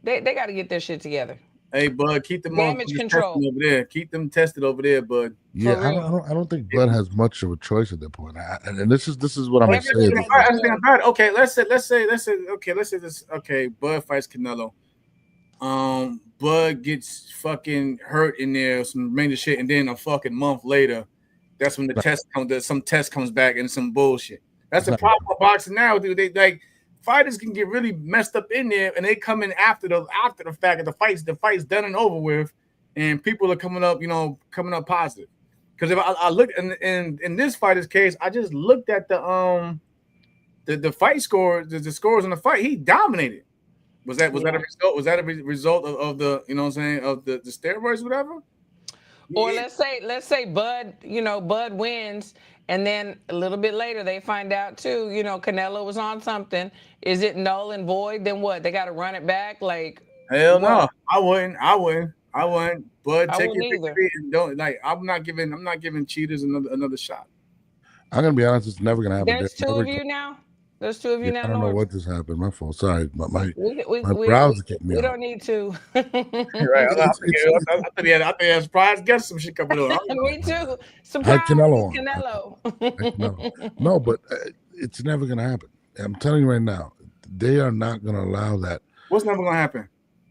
got to get their shit together. Hey, Bud, keep them damage control over there. Keep them tested over there, Bud. Yeah, I don't think Bud has much of a choice at that point. And this is what I'm gonna say. Okay, let's say this. Okay, Bud fights Canelo. Bud gets fucking hurt in there, some major shit, and then a fucking month later, that's when the test comes. Some test comes back and some bullshit. That's the problem with boxing now, dude. They like. Fighters can get really messed up in there, and they come in after the fact of the fight's done and over with, and people are coming up positive. Because if I look in this fighter's case, I just looked at the fight score, the scores in the fight. He dominated. Was that a result? Was that a result of the of the steroids, or whatever? Or let's say Bud, Bud wins. And then a little bit later, they find out too, Canelo was on something. Is it null and void? Then what? They got to run it back? Like, hell no, I wouldn't. But take it and don't I'm not giving cheaters another shot. I'm gonna be honest, it's never gonna happen. There's two of you now. There's two of you now. I don't know what just happened. My fault. Sorry, my browser kicked me. We don't need to. Right. I think I surprised guess some shit coming on. Me too. Surprise Canelo. No, but it's never gonna happen. I'm telling you right now, they are not gonna allow that. What's never gonna happen?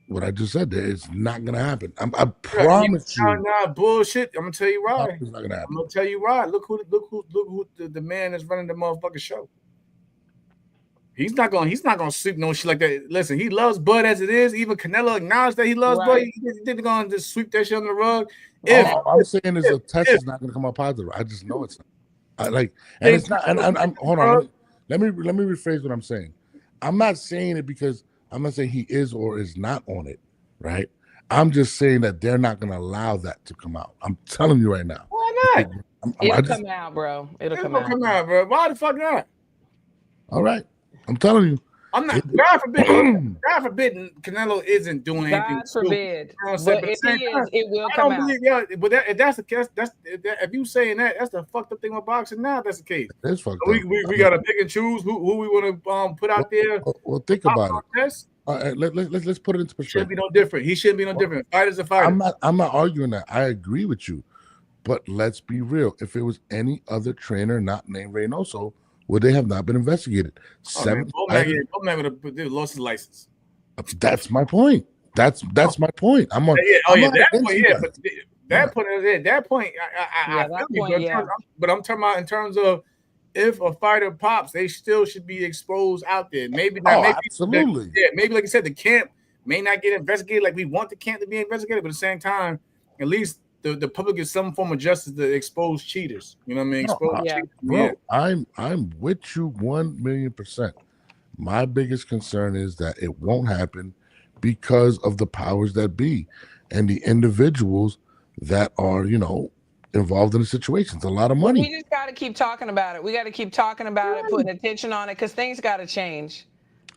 What I just said there is not gonna happen. I promise you. Nah, bullshit. I'm gonna tell you why. It's not gonna happen. I'm gonna tell you why. Look who the man that's running the motherfucking show. He's not gonna sweep no shit like that. Listen, he loves Bud as it is. Even Canelo acknowledged that he loves Bud. He didn't gonna just sweep that shit on the rug. I'm saying is the test is not gonna come out positive. I just know it's not. And it's not. And I'm hold on. Let me rephrase what I'm saying. I'm not saying it because I'm not saying he is or is not on it, right? I'm just saying that they're not gonna allow that to come out. I'm telling you right now. Why not? It'll come out, bro. It'll come out, bro. Why the fuck not? All right. I'm telling you. I'm not. God forbid Canelo isn't doing anything. God forbid. But if he is, it will come out. But if that's the case, if you saying that's the fucked up thing with boxing now. That's the case. That's fucked up. We gotta pick and choose who we want to put out there. Well, think about it. Let's put it into perspective. Shouldn't be no different. He shouldn't be no different. Fighter's a fighter. I'm not arguing that. I agree with you, but let's be real. If it was any other trainer not named Reynoso, would they have not been investigated? Man would have lost his license. That's my point. That's my point. I'm on. That point. But I'm talking about in terms of if a fighter pops, they still should be exposed out there. Maybe not. Maybe absolutely. Maybe like you said, the camp may not get investigated like we want the camp to be investigated, but at the same time, at least the public is some form of justice to expose cheaters. You know what I mean? Expose cheaters. Bro, I'm with you 1,000,000%. My biggest concern is that it won't happen because of the powers that be and the individuals that are, involved in the situation. It's a lot of money. We just got to keep talking about it. We got to keep talking about it, putting attention on it, because things got to change.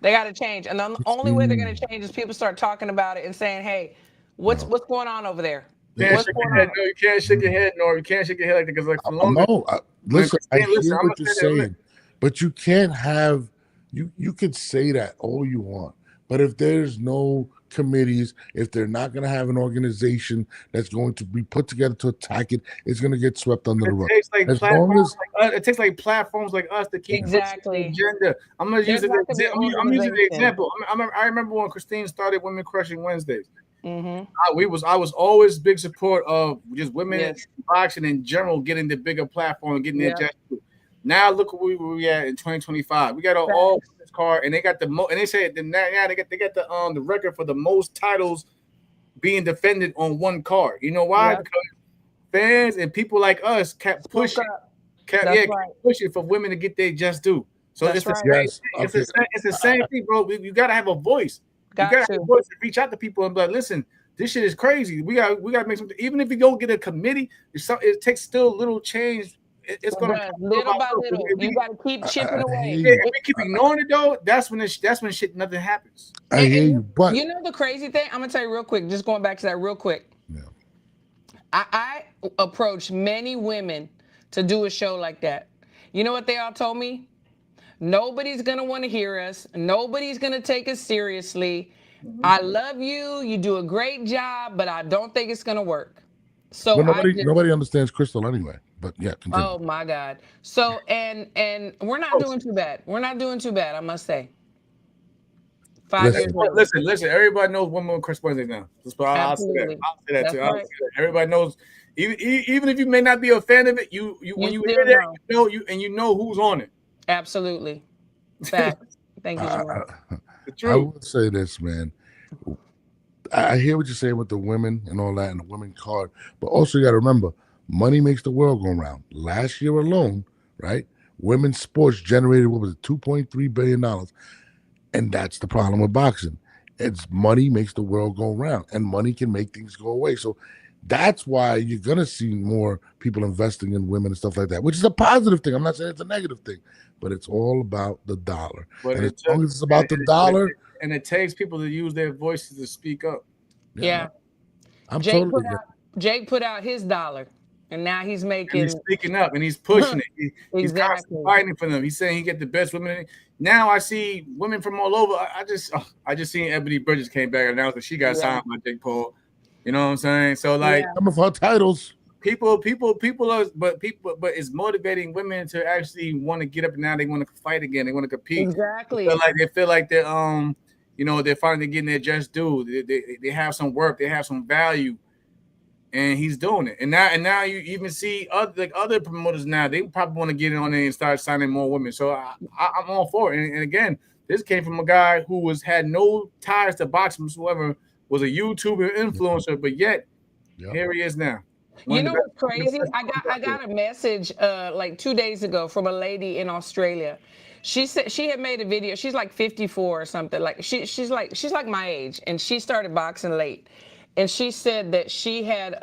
They got to change, and the only way they're going to change is people start talking about it and saying, "Hey, what's going on over there?" What's going on? No, you can't shake your head, Nor. You can't shake your head like that, because like for long. No, listen, I hear what you're saying, but you can't have. You could say that all you want, but if there's no committees, if they're not going to have an organization that's going to be put together to attack it, it's going to get swept under the rug. It takes like platforms like us to keep the agenda. I'm going to use it. I'm using the example. I remember when Christine started Women Crushing Wednesdays. Mm-hmm. I was always big support of just women in boxing in general getting the bigger platform and getting their justice. Now look where we at in 2025. We got all this card, and they got the most. And they say that now they got the record for the most titles being defended on one card. You know why? Because fans and people like us kept pushing, pushing for women to get their just due. So it's the same thing, bro. You gotta have a voice. You gotta have a voice to reach out to people and be like, listen, this shit is crazy. We gotta make something. Even if you don't get a committee, it takes still little change. It's gonna little by little. You gotta keep chipping away. If we keep ignoring it though, that's when shit nothing happens. I hear you, but you know the crazy thing. I'm gonna tell you real quick. Just going back to that real quick. Yeah. I approached many women to do a show like that. You know what they all told me? Nobody's gonna want to hear us. Nobody's gonna take us seriously. I love you. You do a great job, but I don't think it's gonna work. So nobody understands Crystal anyway. But yeah, continue. Oh my God. So and we're not doing too bad. We're not doing too bad, I must say. 5 years later. Listen. Everybody knows Women Crush Wednesday now. I'll say that too. Right. Everybody knows. Even if you may not be a fan of it, when you hear that, you know who's on it. Absolutely. Fact. Thank you, I would say this, man. I hear what you're saying with the women and all that and the women card, but also you got to remember, money makes the world go round. Last year alone, right? Women's sports generated, what was it, $2.3 billion. And that's the problem with boxing. It's money makes the world go round, and money can make things go away. So that's why you're going to see more people investing in women and stuff like that, which is a positive thing. I'm not saying it's a negative thing, but it's all about the dollar. And as long as it's about the dollar. And it takes people to use their voices to speak up. Yeah. Jake put out his dollar, and now he's making. And he's speaking up, and he's pushing it. He's constantly fighting for them. He's saying he get the best women. Now I see women from all over. I just seen Ebony Bridges came back and announced that she got signed by Jake Paul. You know what I'm saying? So like some of her titles. People are, but it's motivating women to actually want to get up, and now they want to fight again. They want to compete. Exactly. They feel like they're they're finally getting their just due. They have some work. They have some value, and he's doing it. And now you even see other promoters now. They probably want to get in on there and start signing more women. So I'm all for it. And again, this came from a guy who had no ties to boxing whatsoever, was a YouTuber influencer, but yet here he is now. You know what's crazy? I got a message like 2 days ago from a lady in Australia. She said she had made a video. She's like 54 or something. Like she's like my age, and she started boxing late. And she said that she had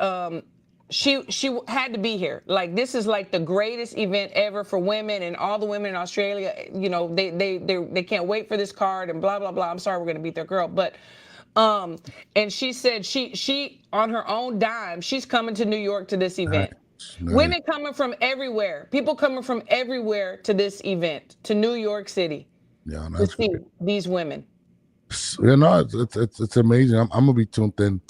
she had to be here. Like this is like the greatest event ever for women, and all the women in Australia. You know they can't wait for this card and blah blah blah. I'm sorry we're gonna beat their girl, but. And she said she on her own dime, she's coming to New York to this event. Nice. Women coming from everywhere, people coming from everywhere to this event, to New York City. Yeah, to see these women. You know, it's amazing. I'm gonna be tuned in.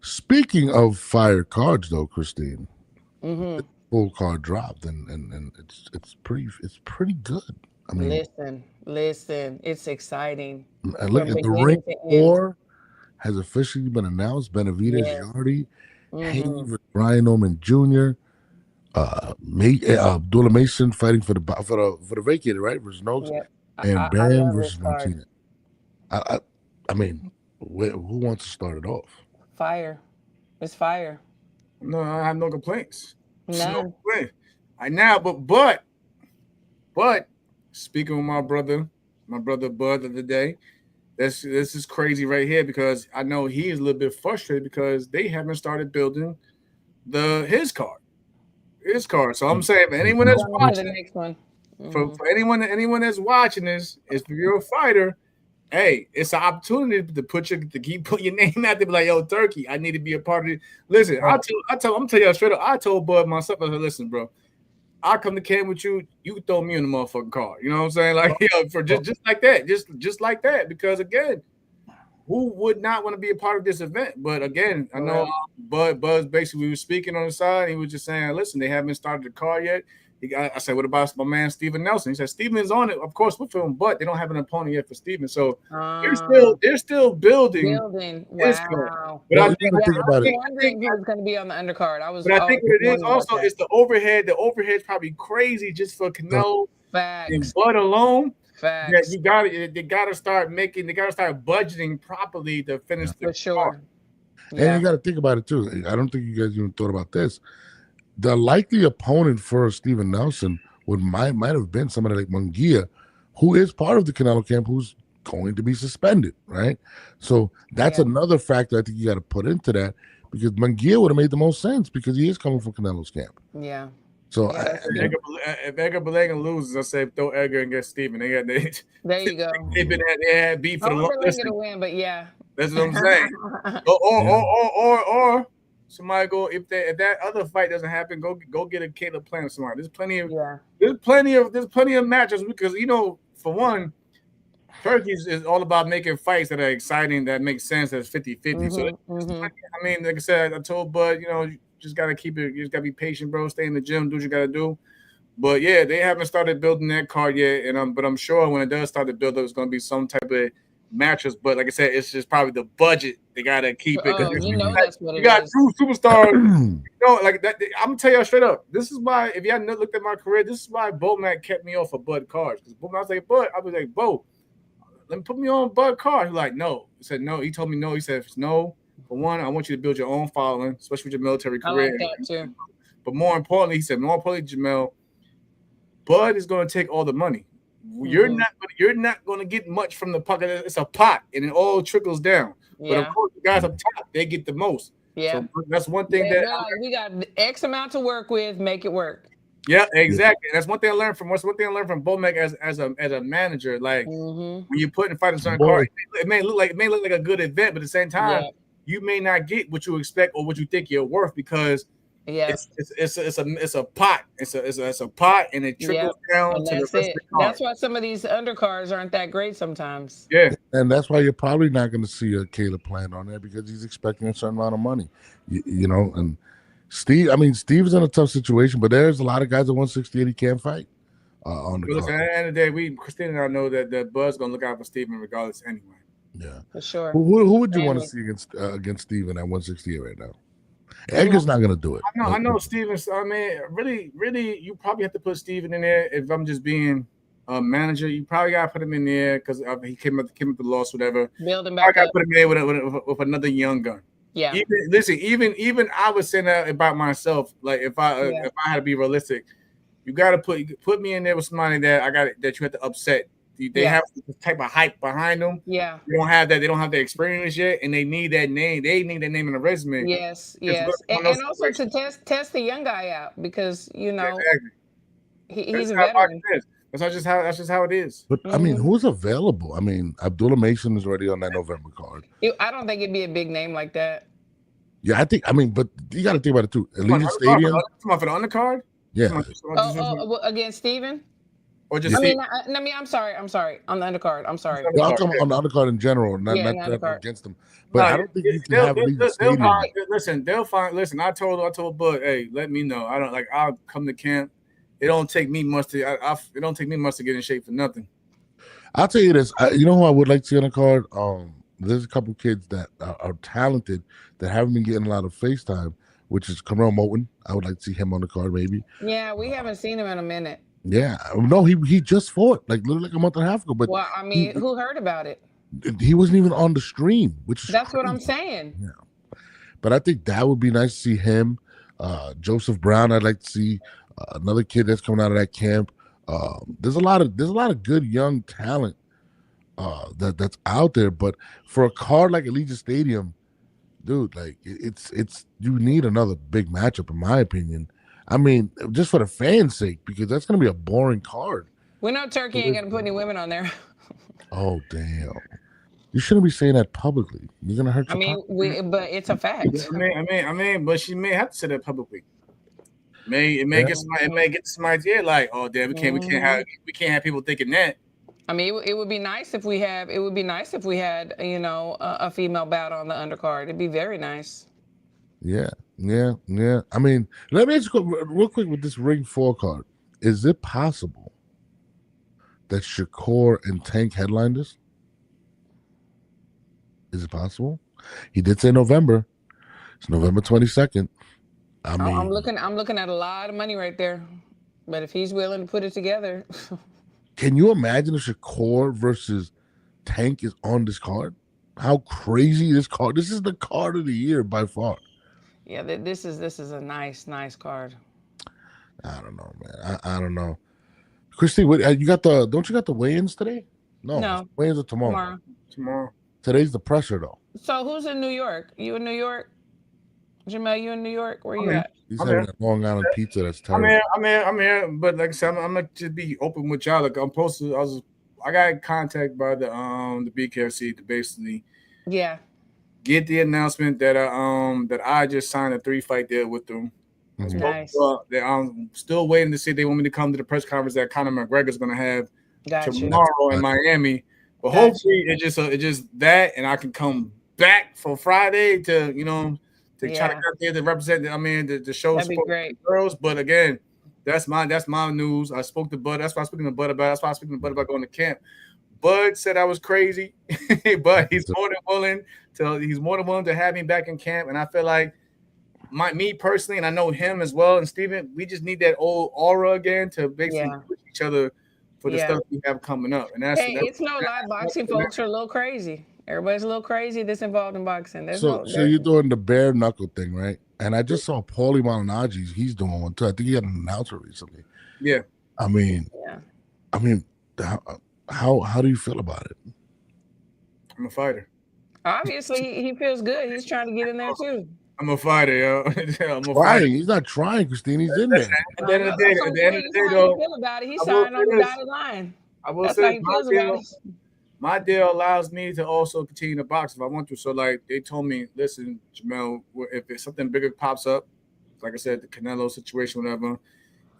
Speaking of fire cards, though, Christine, full card dropped, and it's pretty good. I mean, listen, it's exciting. And look at the Ring 4. Has officially been announced. Benavidez, Yardy, Haney, Brian Norman Jr. Abdullah Mason fighting for the vacated, right, versus Noakes, and Bam versus Martinez. I mean, who wants to start it off? Fire. It's fire. No, I have no complaints. None. But speaking with my brother Bud of the day, this is crazy right here because I know he is a little bit frustrated because they haven't started building his card. So I'm saying for anyone that's watching, the next one. for anyone that's watching this, if you're a fighter, hey, it's an opportunity to keep putting your name out there. Be like, yo, Turkey, I need to be a part of it. Listen, I'm telling you straight up. I told Bud myself, I said, listen, bro, I'll come to camp with you. You can throw me in the motherfucking car. You know what I'm saying? Like, for just like that, just like that. Because again, who would not want to be a part of this event? But again, I know Buzz basically was speaking on the side. He was just saying, listen, they haven't started the car yet. I said, what about my man Steven Nelson? He said Steven's on it, of course, with him, but they don't have an opponent yet for Steven. So they're still building. Wow. But I was wondering who was going to be on the undercard. But I think what it is also is the overhead. The overhead's probably crazy just for Canelo and Bud alone. Facts. They gotta start budgeting properly to finish the sure. And you got to think about it too. I don't think you guys even thought about this. The likely opponent for Steven Nelson might have been somebody like Munguia, who is part of the Canelo camp, who's going to be suspended, right? So that's another factor I think you got to put into that, because Munguia would have made the most sense because he is coming from Canelo's camp. Yeah. So if Edgar Berlanga loses, I say throw Edgar and get Steven. There you go. They had beef for the long distance. To win, but yeah. That's what I'm saying. or somebody go if that other fight doesn't happen, go get a Caleb Plant or somebody. There's plenty of matches because for one, Turkey is all about making fights that are exciting, that make sense, that's 50-50. So I mean, like I said, I told Bud, you just gotta keep it, you just gotta be patient, bro. Stay in the gym, do what you gotta do. But yeah, they haven't started building that card yet, but I'm sure when it does start to build up, it's gonna be some type of matches. But like I said, it's just probably the budget. They gotta keep it. That's what you got two superstars. Like that. I'm gonna tell y'all straight up. This is why, if y'all looked at my career, this is why Bomac kept me off of Bud cards. Because I was like, Bud, I was like, Bo, let me put me on Bud card. He's like, no. He said no. He told me no. He said no. For one, I want you to build your own following, especially with your military career. I like that too. But more importantly, he said, Jamel, Bud is going to take all the money. You're not going to get much from the pocket. It's a pot, and it all trickles down. Yeah. But of course, the guys up top, they get the most. Yeah, so that's one thing we got X amount to work with. Make it work. Yeah, exactly. And that's one thing I learned from Bomac as a manager. Like when you put in fight a certain card, it may look like a good event, but at the same time, you may not get what you expect or what you think you're worth because it's a pot. It's a pot, and it trickles down to the rest of the card. That's why some of these undercards aren't that great sometimes. Yeah, and that's why you're probably not going to see a Caleb Plant on there because he's expecting a certain amount of money. And Steve's in a tough situation, but there's a lot of guys at 168 he can't fight on the card. At the end of the day, Christine and I know that Bud's going to look out for Steven regardless anyway. Yeah, for sure. Who would you want to see against Steven at 168 right now? Edgar's not going to do it. I know Steven. I mean, really, you probably have to put Steven in there. If I'm just being a manager, you probably got to put him in there because he came up the loss, whatever. Build him back up. I got to put him there with another young gun. Yeah. Even I was saying that about myself. Like if I had to be realistic, you got to put me in there with somebody that you have to upset. They have this type of hype behind them. Yeah. They don't have that. They don't have the experience yet, and they need that name. They need that name in the resume. Yes. And also to test the young guy out because he's a veteran. That's just how it is. But I mean, who's available? I mean, Abdullah Mason is already on that November card. I don't think it'd be a big name like that. Yeah, but you got to think about it too. Allegiant Stadium. Come on for the undercard. Yeah. Against Steven. Or just I'm sorry. On the undercard. I'm sorry. Yeah, I'm talking on the undercard in general, not against them. But I don't think you can have Allegiant Stadium. They'll find. Listen, I told Bud, hey, let me know. I'll come to camp. It don't take me much to. It don't take me much to get in shape for nothing. I'll tell you this. You know who I would like to see on the card? There's a couple kids that are talented that haven't been getting a lot of FaceTime. which is Carmel Moulton. I would like to see him on the card, maybe. Yeah, we haven't seen him in a minute. Yeah, no, he just fought literally a month and a half ago. But well, I mean, who heard about it? He wasn't even on the stream, which is that's crazy. What I'm saying. Yeah, but I think that would be nice to see him. Joseph Brown, I'd like to see another kid that's coming out of that camp. There's a lot of good young talent that's out there, but for a card like Allegiant Stadium, dude, like it's you need another big matchup, in my opinion. I mean, just for the fans' sake, because that's going to be a boring card. We know Turkey ain't going to put any women on there. Oh, damn. You shouldn't be saying that publicly. You're going to hurt your but it's a fact. I mean, but she may have to say that publicly. It may get some idea like, oh, damn, we can't have people thinking that. I mean, it would be nice if we had, a female bout on the undercard. It'd be very nice. Yeah. I mean, let me ask you real quick with this Ring 4 card. Is it possible that Shakur and Tank headlined this? Is it possible? He did say November. It's November 22nd. I mean, I'm looking at a lot of money right there. But if he's willing to put it together. Can you imagine if Shakur versus Tank is on this card? How crazy this card. This is the card of the year by far. Yeah, this is a nice card. I don't know, man. I don't know. Christy, don't you got the weigh-ins today? No. Weigh-ins are tomorrow. Today's the pressure, though. So who's in New York? You in New York? Jamel, you in New York? Where you at? He's having a Long Island pizza that's terrible. I'm here, but like I said, I'm gonna just be open with y'all. Like I got contacted by the BKFC to basically get the announcement that I just signed a 3-fight deal with them. Nice. I'm still waiting to see if they want me to come to the press conference that Conor McGregor's gonna have tomorrow in Miami. But hopefully it's just that, and I can come back for Friday to try to get there to represent. The show. That'd be great. Girls, but again, that's my news. I spoke to Bud. That's why I'm speaking to Bud about. That's why I'm speaking to Bud about going to camp. Bud said I was crazy, but he's more than willing to have me back in camp, and I feel like me personally, and I know him as well, and Steven, we just need that old aura again to basically push each other for the stuff we have coming up. And it's no lie, boxing folks are a little crazy. Everybody's a little crazy that's involved in boxing. So you're doing the bare knuckle thing, right? And I just saw Paulie Malignaggi. He's doing one too. I think he had an announcer recently. Yeah. I mean, how do you feel about it? I'm a fighter. Obviously, he feels good. He's trying to get in there too. I'm a fighter, yo. Fighter. He's not trying, Christine. He's in there. At the end of the day, though, feel about it. He's signed on the dotted line. I will say my deal allows me to also continue to box if I want to. So, like, they told me, listen, Jamel, if it's something bigger pops up, like I said, the Canelo situation, whatever,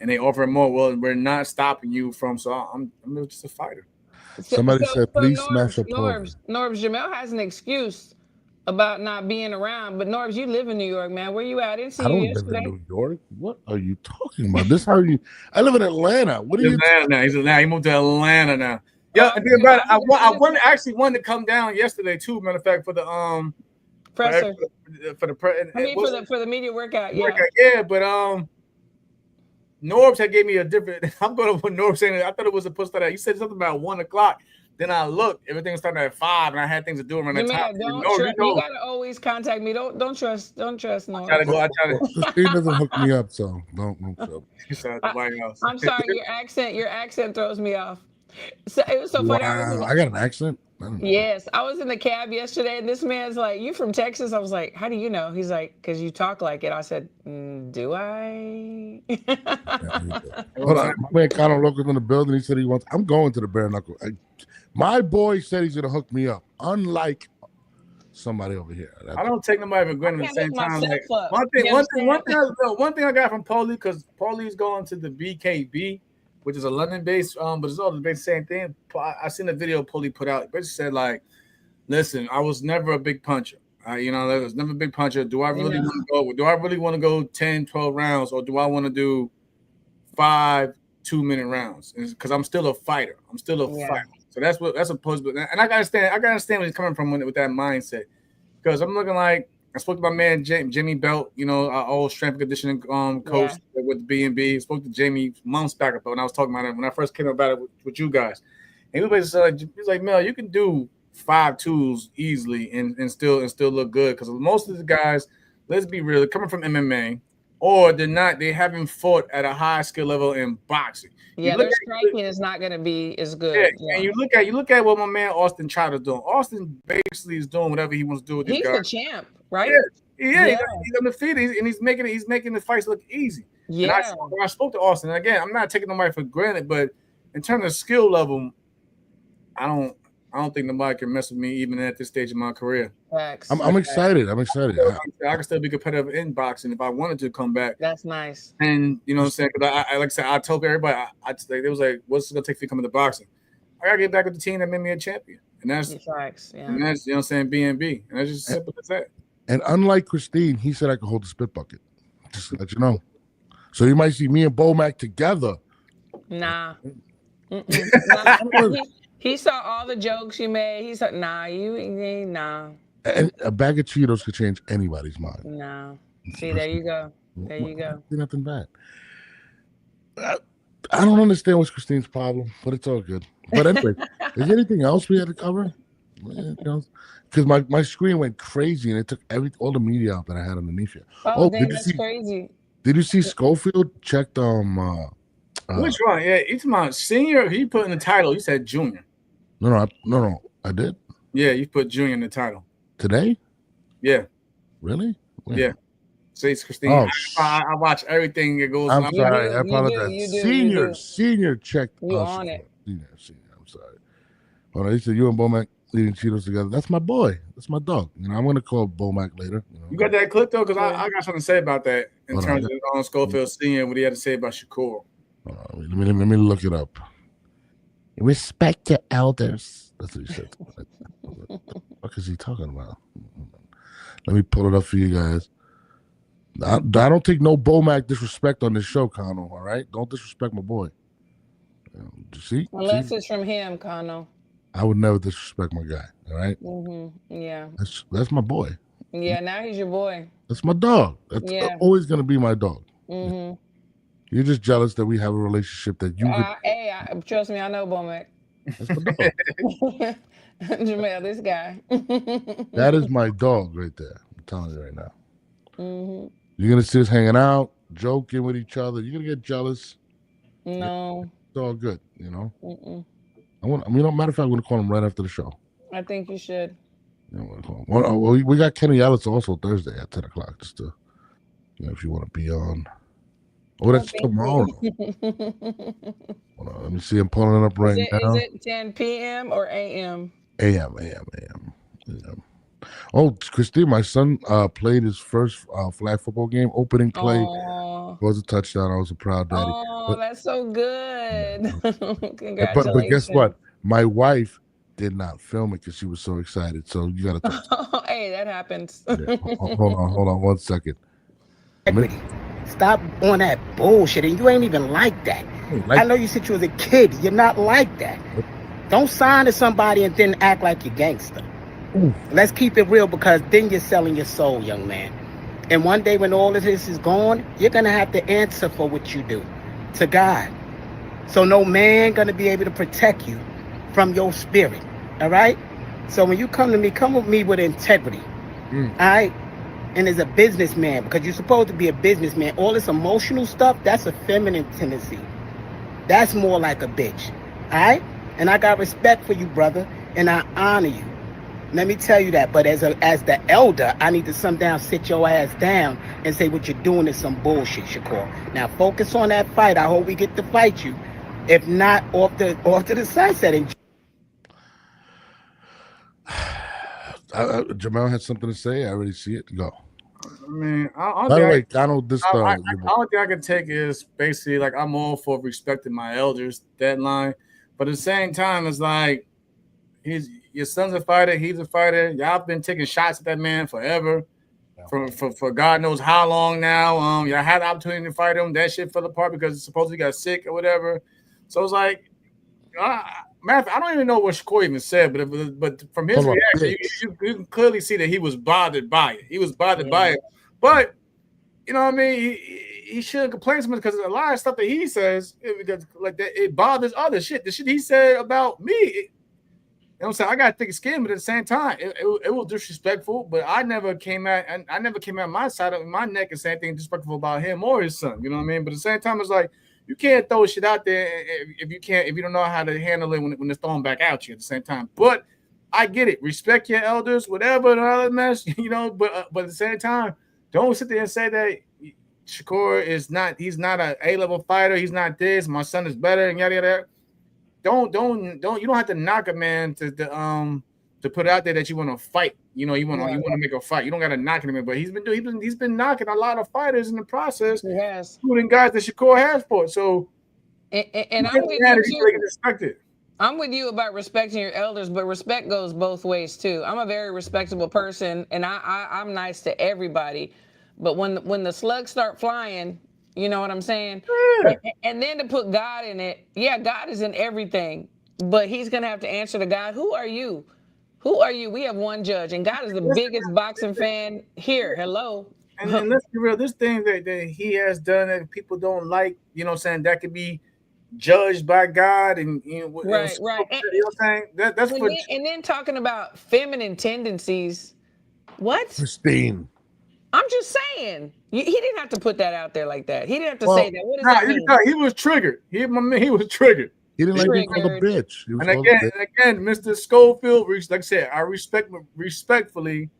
and they offer more, well, we're not stopping you from. So I'm just a fighter. Somebody said, please smash a Norbs, Jamel has an excuse about not being around, but Norbs, you live in New York, man. Where you at? I didn't see you yesterday. Live in New York. What are you talking about? I live in Atlanta. What are you? He moved to Atlanta now. Yeah, I wanted to come down yesterday too. Matter of fact, for the presser for the media workout. Yeah, but Norbs had gave me a different. I'm going to put Norbs saying I thought it was supposed to that. You said something about 1:00. Then I looked, everything started at 5, and I had things to do around that time. You gotta always contact me. Don't trust Norbs. I try to. He doesn't hook me up, so don't trouble. I'm sorry, your accent throws me off. So it was so funny. I got an accent. Yes, I was in the cab yesterday, and this man's like, "You from Texas?" I was like, "How do you know?" He's like, "Cause you talk like it." I said, "Do I?" Hold on, my man Conor Locker's in the building. He said he wants. I'm going to the bare knuckle. My boy said he's gonna hook me up. Unlike somebody over here. I don't take nobody for granted at the same time. Like, one thing I got from Paulie, because Paulie's going to the BKB, which is a London-based, but it's all the same thing. I seen a video Paulie put out. It said like, "Listen, I was never a big puncher. I was never a big puncher. Do I really want to go? Do I really want to go 10, 12 rounds, or do I want to do 5 2-minute rounds? Because I'm still a fighter. I'm still a fighter." So that's supposed to be, and I gotta understand where he's coming from with that mindset. Because I'm looking like I spoke to my man Jimmy Belt, our old strength and conditioning coach with B&B. Spoke to Jamie months back when I was talking about it when I first came about it with you guys. And he was like, Mel, you can do 5-2s easily and still look good because most of the guys, let's be real, they're coming from MMA or they haven't fought at a high skill level in boxing. Yeah, their striking is not going to be as good. Yeah, and you look at what my man Austin Trout is doing. Austin basically is doing whatever he wants to do with these guys. He's the champ, right? Yeah. He's undefeated, and he's making the fights look easy. Yeah. And when I spoke to Austin, and again, I'm not taking nobody for granted, but in terms of skill level, I don't think nobody can mess with me even at this stage of my career. Facts. I'm excited. I can still be competitive in boxing if I wanted to come back. That's nice. And you know what I'm saying? Because I like I said, I told everybody, it was like, what's it gonna take for you to come to boxing? I gotta get back with the team that made me a champion, and that's facts. Yeah. And that's, you know what I'm saying, B&B, and that's just simple as that. And unlike Christine, he said I could hold the spit bucket. Just to let you know. So you might see me and Bomac together. Nah. He saw all the jokes you made. He said, nah. And a bag of Cheetos could change anybody's mind. Nah. See, there you go. There you go. Nothing bad. I don't understand what's Christine's problem, but it's all good. But anyway, is there anything else we had to cover? Because my screen went crazy and it took all the media out that I had underneath it. Oh, dang, that's crazy. Did you see Schofield checked which one? Yeah, it's my senior. He put in the title. He said junior. No. I did. Yeah, you put junior in the title today. Yeah. Really? When? Yeah. Says Christine. Oh, I watch everything that goes. I'm sorry. I apologize. Senior checked. You on it? Senior. I'm sorry. Hold on. He said you and Bomac eating Cheetos together. That's my boy. That's my dog. I'm gonna call Bomac later. You got that clip though, because I got something to say about that in terms of Schofield Senior, what he had to say about Shakur. Let me look it up. Respect your elders. That's what he said. What is he talking about? Let me pull it up for you guys. I don't take no Bomac disrespect on this show, Kano. All right, don't disrespect my boy. See? Unless it's from him, Kano. I would never disrespect my guy. All right. Yeah. That's my boy. Yeah. Now he's your boy. That's my dog. That's always gonna be my dog. You're just jealous that we have a relationship that you. Trust me, I know Bomac. That's my dog. Jamel, this guy. That is my dog right there. I'm telling you right now. You're gonna see us hanging out, joking with each other. You're gonna get jealous. No. It's all good, you know. Matter of fact, I'm gonna call him right after the show. I think you should. We got Kenny Ellis also Thursday at 10:00, just to, if you want to be on. Oh, that's tomorrow. Hold on, let me see. I'm pulling it up right now. Is it 10 p.m. or a.m.? A.m. Oh, Christine, my son played his first flag football game. Opening play was a touchdown. I was a proud daddy. Oh, that's so good. Congratulations. But guess what? My wife did not film it because she was so excited. So you got to. Hey, that happens. Yeah. Hold on 1 second. Stop on that bullshit, and you ain't even like that. I know you said you was a kid. You're not like that. Don't sign to somebody and then act like you're gangster. Let's keep it real, because then you're selling your soul, young man. And one day when all of this is gone, you're going to have to answer for what you do to God. So no man going to be able to protect you from your spirit, all right? So when you come to me, come with me with integrity, all right? And as a businessman, because you're supposed to be a businessman, all this emotional stuff, that's a feminine tendency. That's more like a bitch, all right? And I got respect for you, brother, and I honor you. Let me tell you that. But as the elder, I need to sit your ass down and say what you're doing is some bullshit, Shakur. Now focus on that fight. I hope we get to fight you. If not, off to the sunset. Jamel had something to say. I already see it. Go. I mean, by the way, Donald, this all thing I can take is basically like I'm all for respecting my elders deadline, but at the same time, it's like your son's a fighter, he's a fighter. Y'all been taking shots at that man forever, for God knows how long now. Y'all had the opportunity to fight him. That shit fell apart because supposedly he got sick or whatever. So it's like, I don't even know what Shakur even said, but from his reaction, you can clearly see that he was bothered by it. He was bothered by it. But you know what I mean? He shouldn't complain so much because a lot of stuff that he says, it bothers others. The shit he said about me. You know what I'm saying? I got thick skin, but at the same time, it was disrespectful. But I never came at my side of my neck and say anything disrespectful about him or his son. You know what I mean? But at the same time, it's like you can't throw shit out there if you don't know how to handle it when it's thrown back at you at the same time. But I get it. Respect your elders, whatever, and all that mess, you know. But at the same time, don't sit there and say that Shakur he's not an A-level fighter. He's not this. My son is better and yada yada. Don't you don't have to knock a man to put out there that you want to fight. You know, you want to make a fight. You don't got to knock him in, but he's been knocking a lot of fighters in the process. Yes, including guys that Shakur has fought. So and I'm with you too. I'm with you about respecting your elders, but respect goes both ways too. I'm a very respectable person, and I'm nice to everybody. But when the slugs start flying, you know what I'm saying? Yeah. And then to put God in it, God is in everything, but he's going to have to answer to God. Who are you? Who are you? We have one judge, and God is the biggest boxing fan here. Hello. And let's be real, this thing that he has done that people don't like, you know what I'm saying, that could be judged by God and right. You know what I'm saying? That's and then talking about feminine tendencies. What? Christine. I'm just saying. He didn't have to put that out there like that. He didn't have to say that. What does that mean? He was triggered. He was triggered. He didn't like being called a bitch. And again, Mr. Schofield, like I said, I respectfully,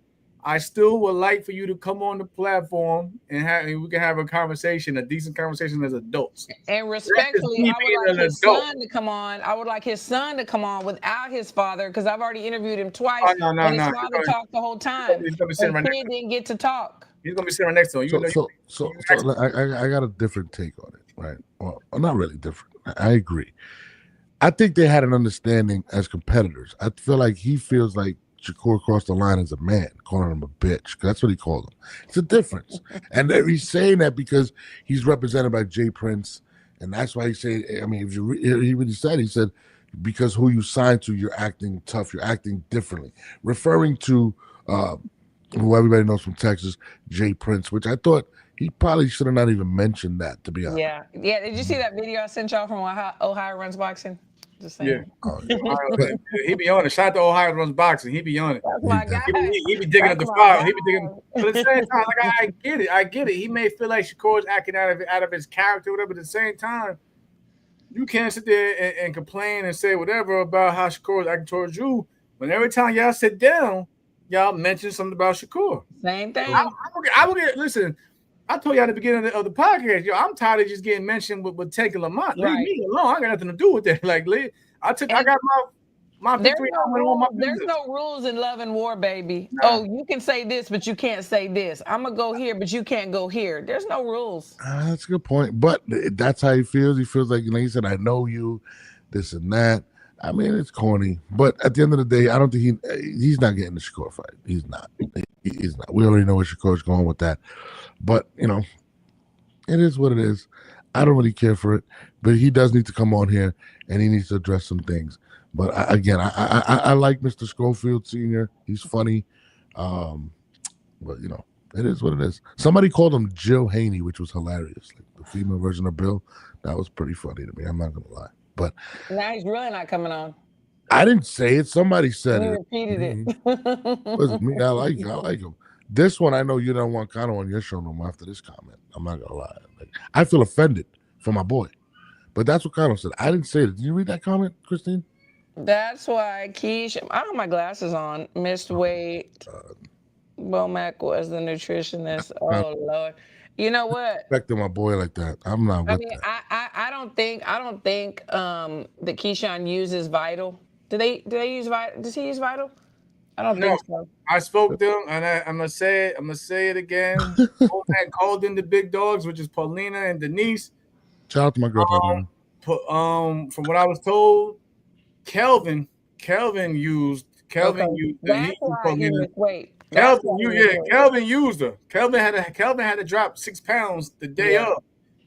I still would like for you to come on the platform and we can have a conversation, a decent conversation as adults. And respectfully, I would like his son to come on. I would like his son to come on without his father, because I've already interviewed him twice. No. His father talked the whole time. His kid didn't get to talk. He's gonna be sitting right next to him. So I got a different take on it, right? Well, not really different. I agree. I think they had an understanding as competitors. I feel like he feels like Shakur crossed the line as a man, calling him a bitch, because that's what he called him. It's a difference. And he's saying that because he's represented by Jay Prince, and that's why he said, I mean, if he really said, he said, because who you signed to, you're acting tough, you're acting differently. Referring to who everybody knows from Texas, Jay Prince, which I thought he probably should have not even mentioned that, to be honest. Yeah. Did you see that video I sent y'all from Ohio Runs Boxing? Just saying. Yeah. He be on it. Shout out to Ohio Runs Boxing. He be on it. That's my guy. He be digging up the file. He be digging. But at the same time, like I get it. He may feel like Shakur's acting out of his character, whatever. But at the same time, you can't sit there and complain and say whatever about how Shakur is acting towards you. When every time y'all sit down, y'all mention something about Shakur. Same thing. I will get. Listen, I told you at the beginning of the podcast, I'm tired of just getting mentioned with Taker Lamont. Leave me alone. I got nothing to do with that. Like, I got my victory. There's no rules in love and war, baby. Nah. Oh, you can say this, but you can't say this. I'm gonna go here, but you can't go here. There's no rules. That's a good point. But that's how he feels. He feels like, he said, I know you, this and that. I mean, it's corny, but at the end of the day, I don't think he's not getting the Shakur fight. He's not. He's not. We already know where Shakur's going with that. But, it is what it is. I don't really care for it, but he does need to come on here and he needs to address some things. But I like Mr. Schofield Sr. He's funny. But, it is what it is. Somebody called him Jill Haney, which was hilarious. Like the female version of Bill. That was pretty funny to me. I'm not going to lie. But now he's really not coming on. I didn't say it. Somebody said he it. Repeated it. Listen, me, I like him. This one, I know you don't want Connor on your show no more after this comment. I'm not gonna lie. I feel offended for my boy, but that's what Connor said. I didn't say it. Did you read that comment, Christine? That's why Keisha. I have my glasses on. Missed weight. Bomac was the nutritionist. Oh Lord. You know what? Respecting my boy like that. I'm not with that. I don't think that Keyshawn uses Vital. Do they use Vital? Does he use Vital? I don't think so. I spoke to him, and I'm gonna say it again. Bomac called in the big dogs, which is Paulina and Denise. Shout out to my girl Paulina. From what I was told, Kelvin used. That's why he missed weight. Kelvin used her. Kelvin had to drop 6 pounds the day up,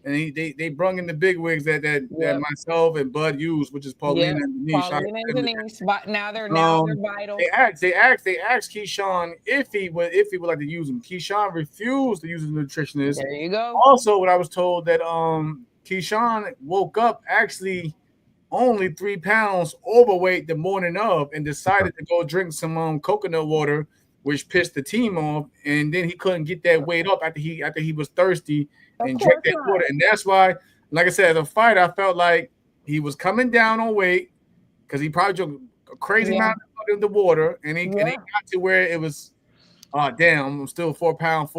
and they brung in the big wigs that myself and Bud used, which is Paulina and Denise. Paulina and Denise, but now they're vital. They asked Keyshawn if he would like to use them. Keyshawn refused to use a nutritionist. There you go. Also, what I was told that Keyshawn woke up actually only 3 pounds overweight the morning of and decided to go drink some coconut water, which pissed the team off, and then he couldn't get that weight up after he was thirsty and drank that water. And that's why, like I said, as a fighter, I felt like he was coming down on weight because he probably drank a crazy amount of the water, and he got to where it was, damn, I'm still 4 pounds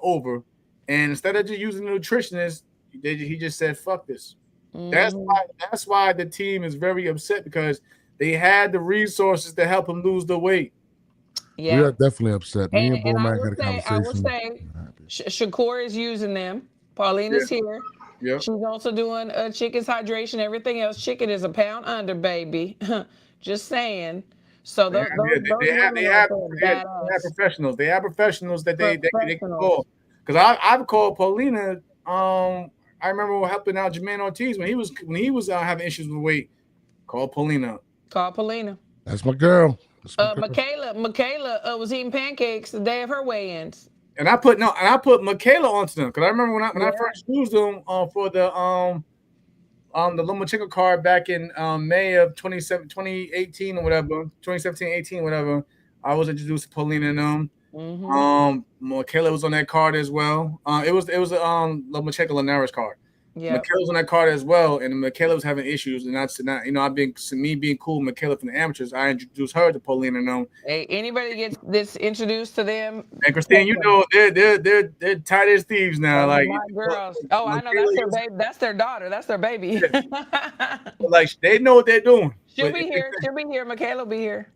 over. And instead of just using a nutritionist, he just said, fuck this. That's why the team is very upset, because they had the resources to help him lose the weight. Yeah, we are definitely upset. Me and Bowman had a conversation. I will say, Shakur is using them. Paulina's here. Yep. She's also doing chicken's hydration, everything else. Chicken is a pound under, baby. Just saying. So they have professionals. They have professionals that they can call. Because I've called Paulina. I remember helping out Jermaine Ortiz when he was having issues with weight. Call Paulina. That's my girl. Michaela was eating pancakes the day of her weigh-ins. And I put Michaela onto them, because I remember when I first used them for the Lomachenko card back in May of 2018 or whatever, 2017-18 whatever. I was introduced to Paulina and them. Michaela was on that card as well. It was Lomachenko Linares card. Yeah, Michaela was on that card as well, and Michaela was having issues, and that's not, me being cool, Michaela from the amateurs, I introduced her to Paulina and them. Hey, anybody gets this introduced to them, and Christine, they're tight as thieves now. Like my girls. Oh, I know, that's their baby. That's their daughter. That's their baby. Like they know what they're doing. She'll be here. Michaela will be here.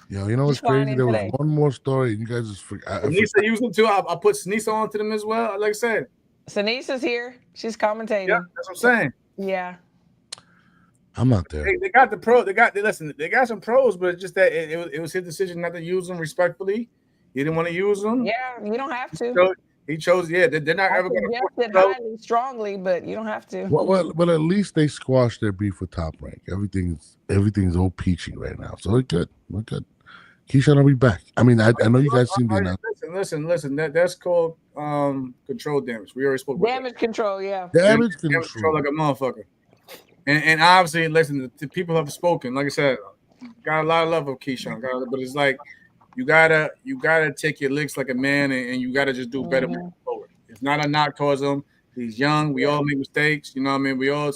Yo, you know what's crazy? There was one more story. You guys just forgot. Sinisa used them too. I put Sinisa onto them as well. Like I said, Sinisa's here. She's commentating. Yeah, that's what I'm saying. Yeah. I'm not there. They got the pro. They got some pros, but it's just that it was his decision not to use them respectfully. He didn't want to use them. Yeah, you don't have to. He chose. Yeah, they're not ever going to force it highly, strongly, but you don't have to. Well, at least they squashed their beef with Top Rank. Everything's all peachy right now, so we're good. Keyshawn will be back. I mean, I know you guys seem to know. Listen. That's called control damage. We already spoke about damage control. Yeah, damage control like a motherfucker. And obviously, listen, the people have spoken. Like I said, got a lot of love of Keyshawn, but it's like you gotta take your licks like a man, and you gotta just do better moving forward. It's not a knock towards him. He's young. We all make mistakes. You know what I mean? We all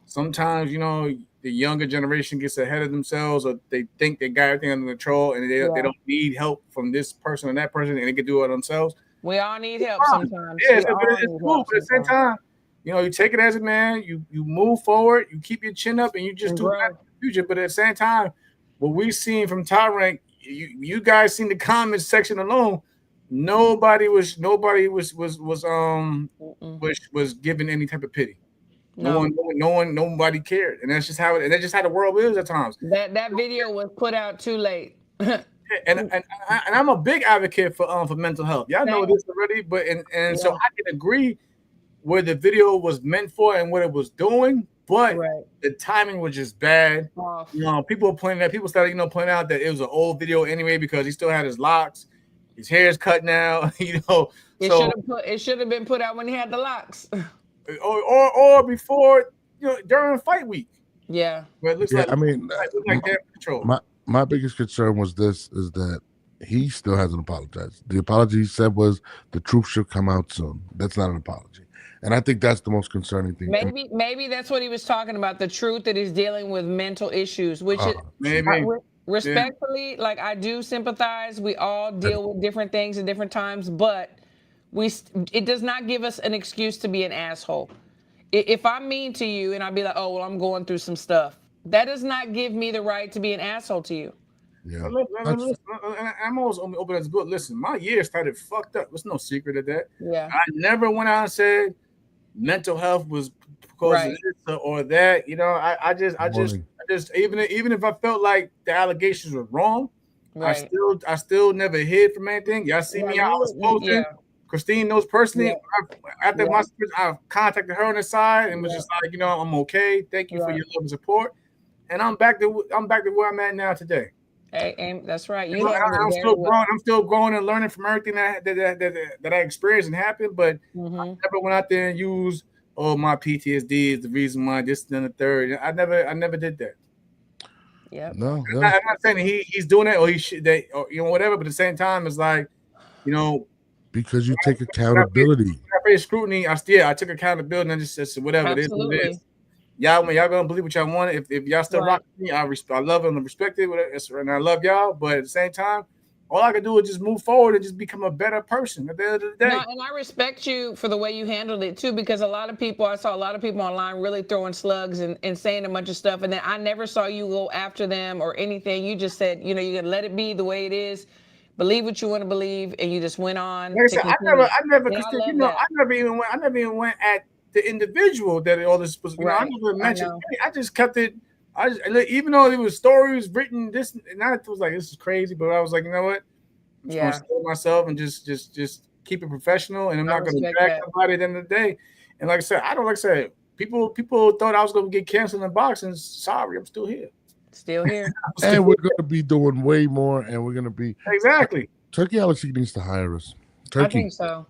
sometimes the younger generation gets ahead of themselves, or they think they got everything under control, and they don't need help from this person and that person, and they can do it themselves. We all need help sometimes. Yeah, it's cool, but at the same time, you take it as a man, you move forward, you keep your chin up, and you just do that in the future. But at the same time, what we've seen from Top Rank, you guys seen the comments section alone. Nobody was given any type of pity. Nobody cared, and that's just how the world is at times. That video was put out too late. and I'm a big advocate for mental health. Y'all know this already, but so I can agree where the video was meant for and what it was doing, but the timing was just bad. People started pointing out that it was an old video anyway, because he still had his locks, his hair's cut now. It should have been put out when he had the locks. Or before, during fight week. Yeah. But it looks like damage control. My biggest concern was is that he still hasn't apologized. The apology he said was the truth should come out soon. That's not an apology. And I think that's the most concerning thing. Maybe that's what he was talking about, the truth that he's dealing with mental issues, which is respectfully, like, I do sympathize. We all deal with different things at different times, but it does not give us an excuse to be an asshole. If I'm mean to you and I'll be like, oh, well, I'm going through some stuff, that does not give me the right to be an asshole to you. Yeah. I'm always open as good. Listen, my year started fucked up. There's no secret of that. Yeah. I never went out and said mental health was because of this or that. I just even if I felt like the allegations were wrong, I still never hid from anything. Y'all see me out. I was posting. Christine knows personally. Yeah. After I contacted her on the side and was just like, I'm okay. Thank you for your love and support. And I'm back to where I'm at now today. Hey, that's right. I'm still growing. I'm still growing and learning from everything that I experienced and happened. But I never went out there and used, my PTSD is the reason why this and the third. I never did that. Yeah. No. I'm not saying he's doing that or he should, or whatever. But at the same time, it's like, because you take accountability. When I face scrutiny, I took accountability and I just said whatever Absolutely. it is. Y'all gonna believe what y'all want. If y'all still rock with me, I love it and respect it. And I love y'all. But at the same time, all I can do is just move forward and just become a better person at the end of the day. No, and I respect you for the way you handled it too, because I saw a lot of people online really throwing slugs and saying a bunch of stuff, and then I never saw you go after them or anything. You just said, you're gonna let it be the way it is, believe what you want to believe, and you just went on. Like I said, I never even went at the individual that all this was. I never mentioned. I just kept it. Even though there was stories written, this and I was like, this is crazy, but I was like, you know what? I'm just gonna stay myself and just keep it professional, and I'm not gonna drag somebody at the end of the day. And like I said, people thought I was gonna get canceled in boxing. Sorry, I'm still here. Still here. And we're gonna be doing way more, and we're gonna be exactly. Turkey Alex needs to hire us. Turkey. I think so.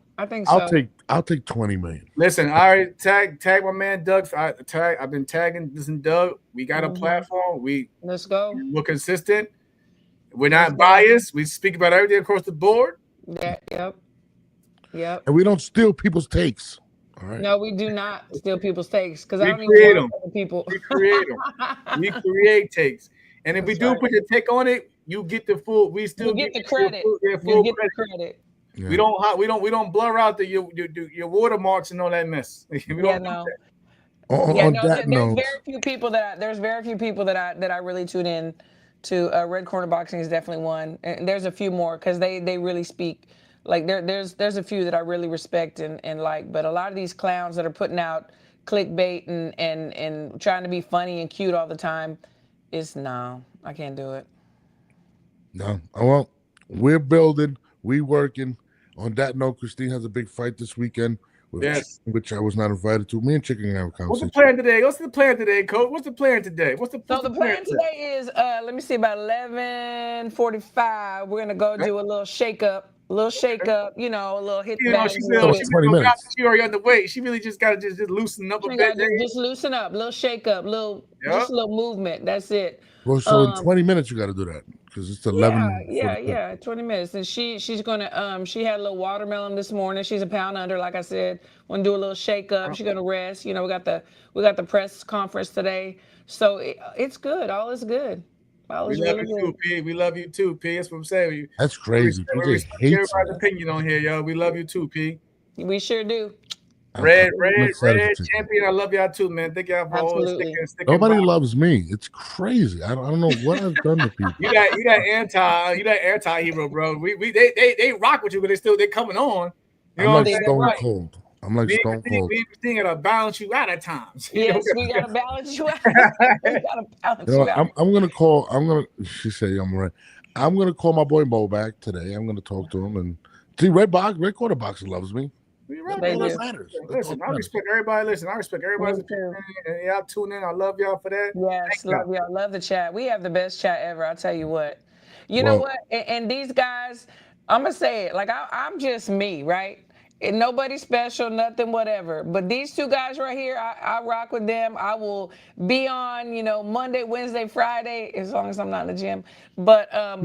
I'll take 20 million. Listen, I already tag my man Doug. I've been tagging this and Doug. We got a platform. Let's go. We're consistent. We're not biased. We speak about everything across the board. Yep. And we don't steal people's takes. All right. No, we do not steal people's takes because I don't create even want people. We create them. We create takes. And if we do put your take on it, you get the full. We still get the credit. You get the credit. Yeah. We don't blur out your watermarks and all that mess. There's very few people that I really tune in to. Red Corner Boxing is definitely one, and there's a few more because they really speak. Like there's a few that I really respect and like, but a lot of these clowns that are putting out clickbait and trying to be funny and cute all the time I can't do it. No, I won't. We're building, we working. On that note, Christine has a big fight this weekend, which I was not invited to. Me and Chicken have a conversation. What's the plan today? Coach? What's the plan today? The plan today is let me see, about 11:45. We're gonna go do a little shake up, a little hit back. She's 20 minutes. She already underweight. She really just gotta just loosen up a bit. Just loosen up, little shake up, just a little movement. That's it. Well, so in 20 minutes you got to do that because it's 11. Yeah, 20 minutes. And she's gonna she had a little watermelon this morning. She's a pound under, like I said. Want to do a little shake up. She's gonna rest. We got the press conference today, so it's good. All is good. We love you too, P. We love you too, P. That's what I'm saying. That's crazy. We respect everybody's opinion on here, yo. We love you too, P. We sure do. Red champion. I love y'all too, man. Thank y'all for always sticking. Nobody loves me. It's crazy. I don't know what I've done to people. You that anti-hero, bro. They rock with you, but they coming on. I'm like Stone Cold. I'm like Stone Cold. We gotta balance you out at times. Yes, we gotta balance you out. I'm gonna call. She said I'm right. I'm gonna call my boy Mo back today. I'm gonna talk to him and see. Red Corner Boxing loves me. Listen, I respect everybody. I respect everybody's opinion. And y'all tune in. I love y'all for that. Yes, love y'all. Love the chat. We have the best chat ever. I'll tell you what. You know what? And these guys, I'm gonna say it. Like I'm just me, right? And nobody special, nothing, whatever. But these two guys right here, I rock with them. I will be on, Monday, Wednesday, Friday, as long as I'm not in the gym. But I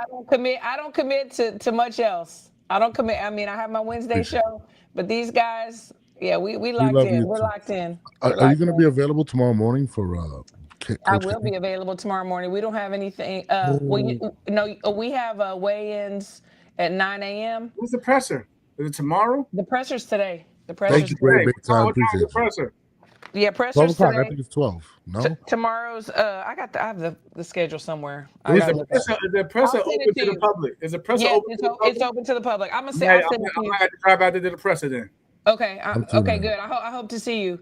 don't commit. I don't commit to much else. I don't commit. I mean, I have my Wednesday show. But these guys, we locked in. We're locked in. Are you going to be available tomorrow morning for? I will be available tomorrow morning. We don't have anything. We have weigh-ins at 9 a.m. Who's the presser? Is it tomorrow? The presser's today. Thank you, great big time. Appreciate the presser? Yeah, presser's today. I think it's 12. No. Tomorrow's. I have the schedule somewhere. Is the presser open to the public? Is the presser open? It's open to the public. I'm gonna say. I'm gonna have to drive out to the presser then. Okay. Okay. Good. I hope to see you.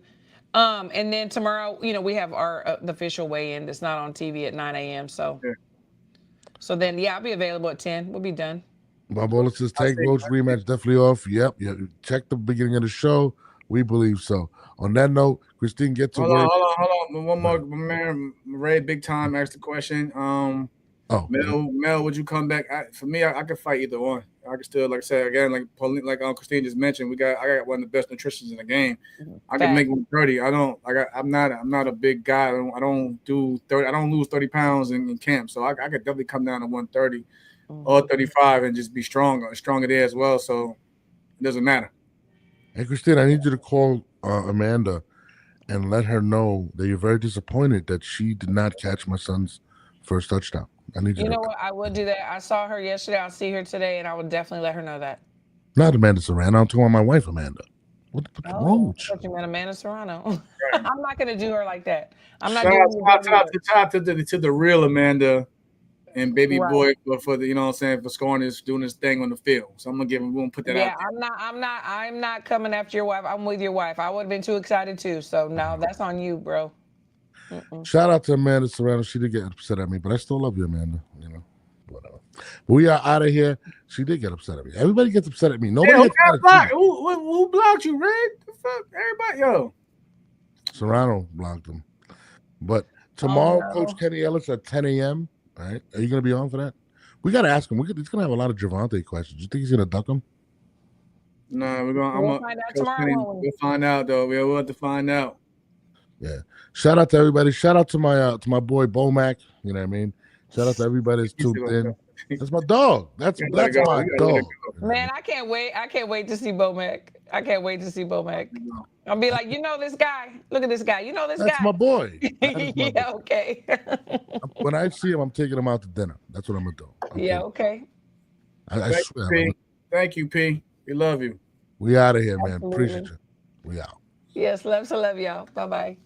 And then tomorrow, we have our the official weigh-in. That's not on TV at 9 a.m. So. Yeah. So then, I'll be available at 10. We'll be done. Barbola says, take Roach rematch definitely off. Yep. Check the beginning of the show. We believe so. On that note, Christine, get to work. Hold on. One more. Man, Ray, big time, asked the question. Mel, would you come back? For me, I could fight either one. I could still, like I said, again, like Christine just mentioned, I got one of the best nutritionists in the game. I can make 130. I'm not a big guy. I don't do 30. I don't lose 30 pounds in camp. So I could definitely come down to 130 or 35 and just be stronger there as well. So it doesn't matter. Hey, Christine, I need you to call Amanda and let her know that you're very disappointed that she did not catch my son's first touchdown. I need you. You know what? I would do that. I saw her yesterday. I'll see her today, and I will definitely let her know that. Not Amanda Serrano. I'm talking about my wife, Amanda. What the Roach? I thought you meant Amanda Serrano. Right. I'm not going to do her like that. I'm not doing to the real Amanda and baby boy for the, you know what I'm saying, for scoring this, doing this thing on the field. So I'm gonna put that out there. I'm not coming after your wife. I'm with your wife. I would have been too excited too. So no, that's on you, bro. Shout out to Amanda Serrano. She did get upset at me, but I still love you, Amanda. You know, whatever. But we are out of here. She did get upset at me. Everybody gets upset at me. Nobody gets blocked. Who blocked you, Red? The fuck? Everybody, yo. Serrano blocked him. But tomorrow, Coach Kenny Ellis at 10 a.m. All right, are you going to be on for that? We got to ask him. He's going to have a lot of Javante questions. You think he's going to duck him? No, we'll find out tomorrow. We'll find out, though. We'll have to find out. Yeah. Shout out to everybody. Shout out to my boy Bomac. You know what I mean? Shout out to everybody that's tuned in. That's my dog. That's my dog. Man, I can't wait. I can't wait to see Bomac. I can't wait to see Bomac. I'll be like, you know this guy. Look at this guy. You know this guy. That's my boy. Yeah, okay. When I see him, I'm taking him out to dinner. That's what I'm gonna do. Yeah, okay. I swear. Thank you, P. We love you. We out of here, man. Appreciate you. We out. Yes, love y'all. Bye-bye.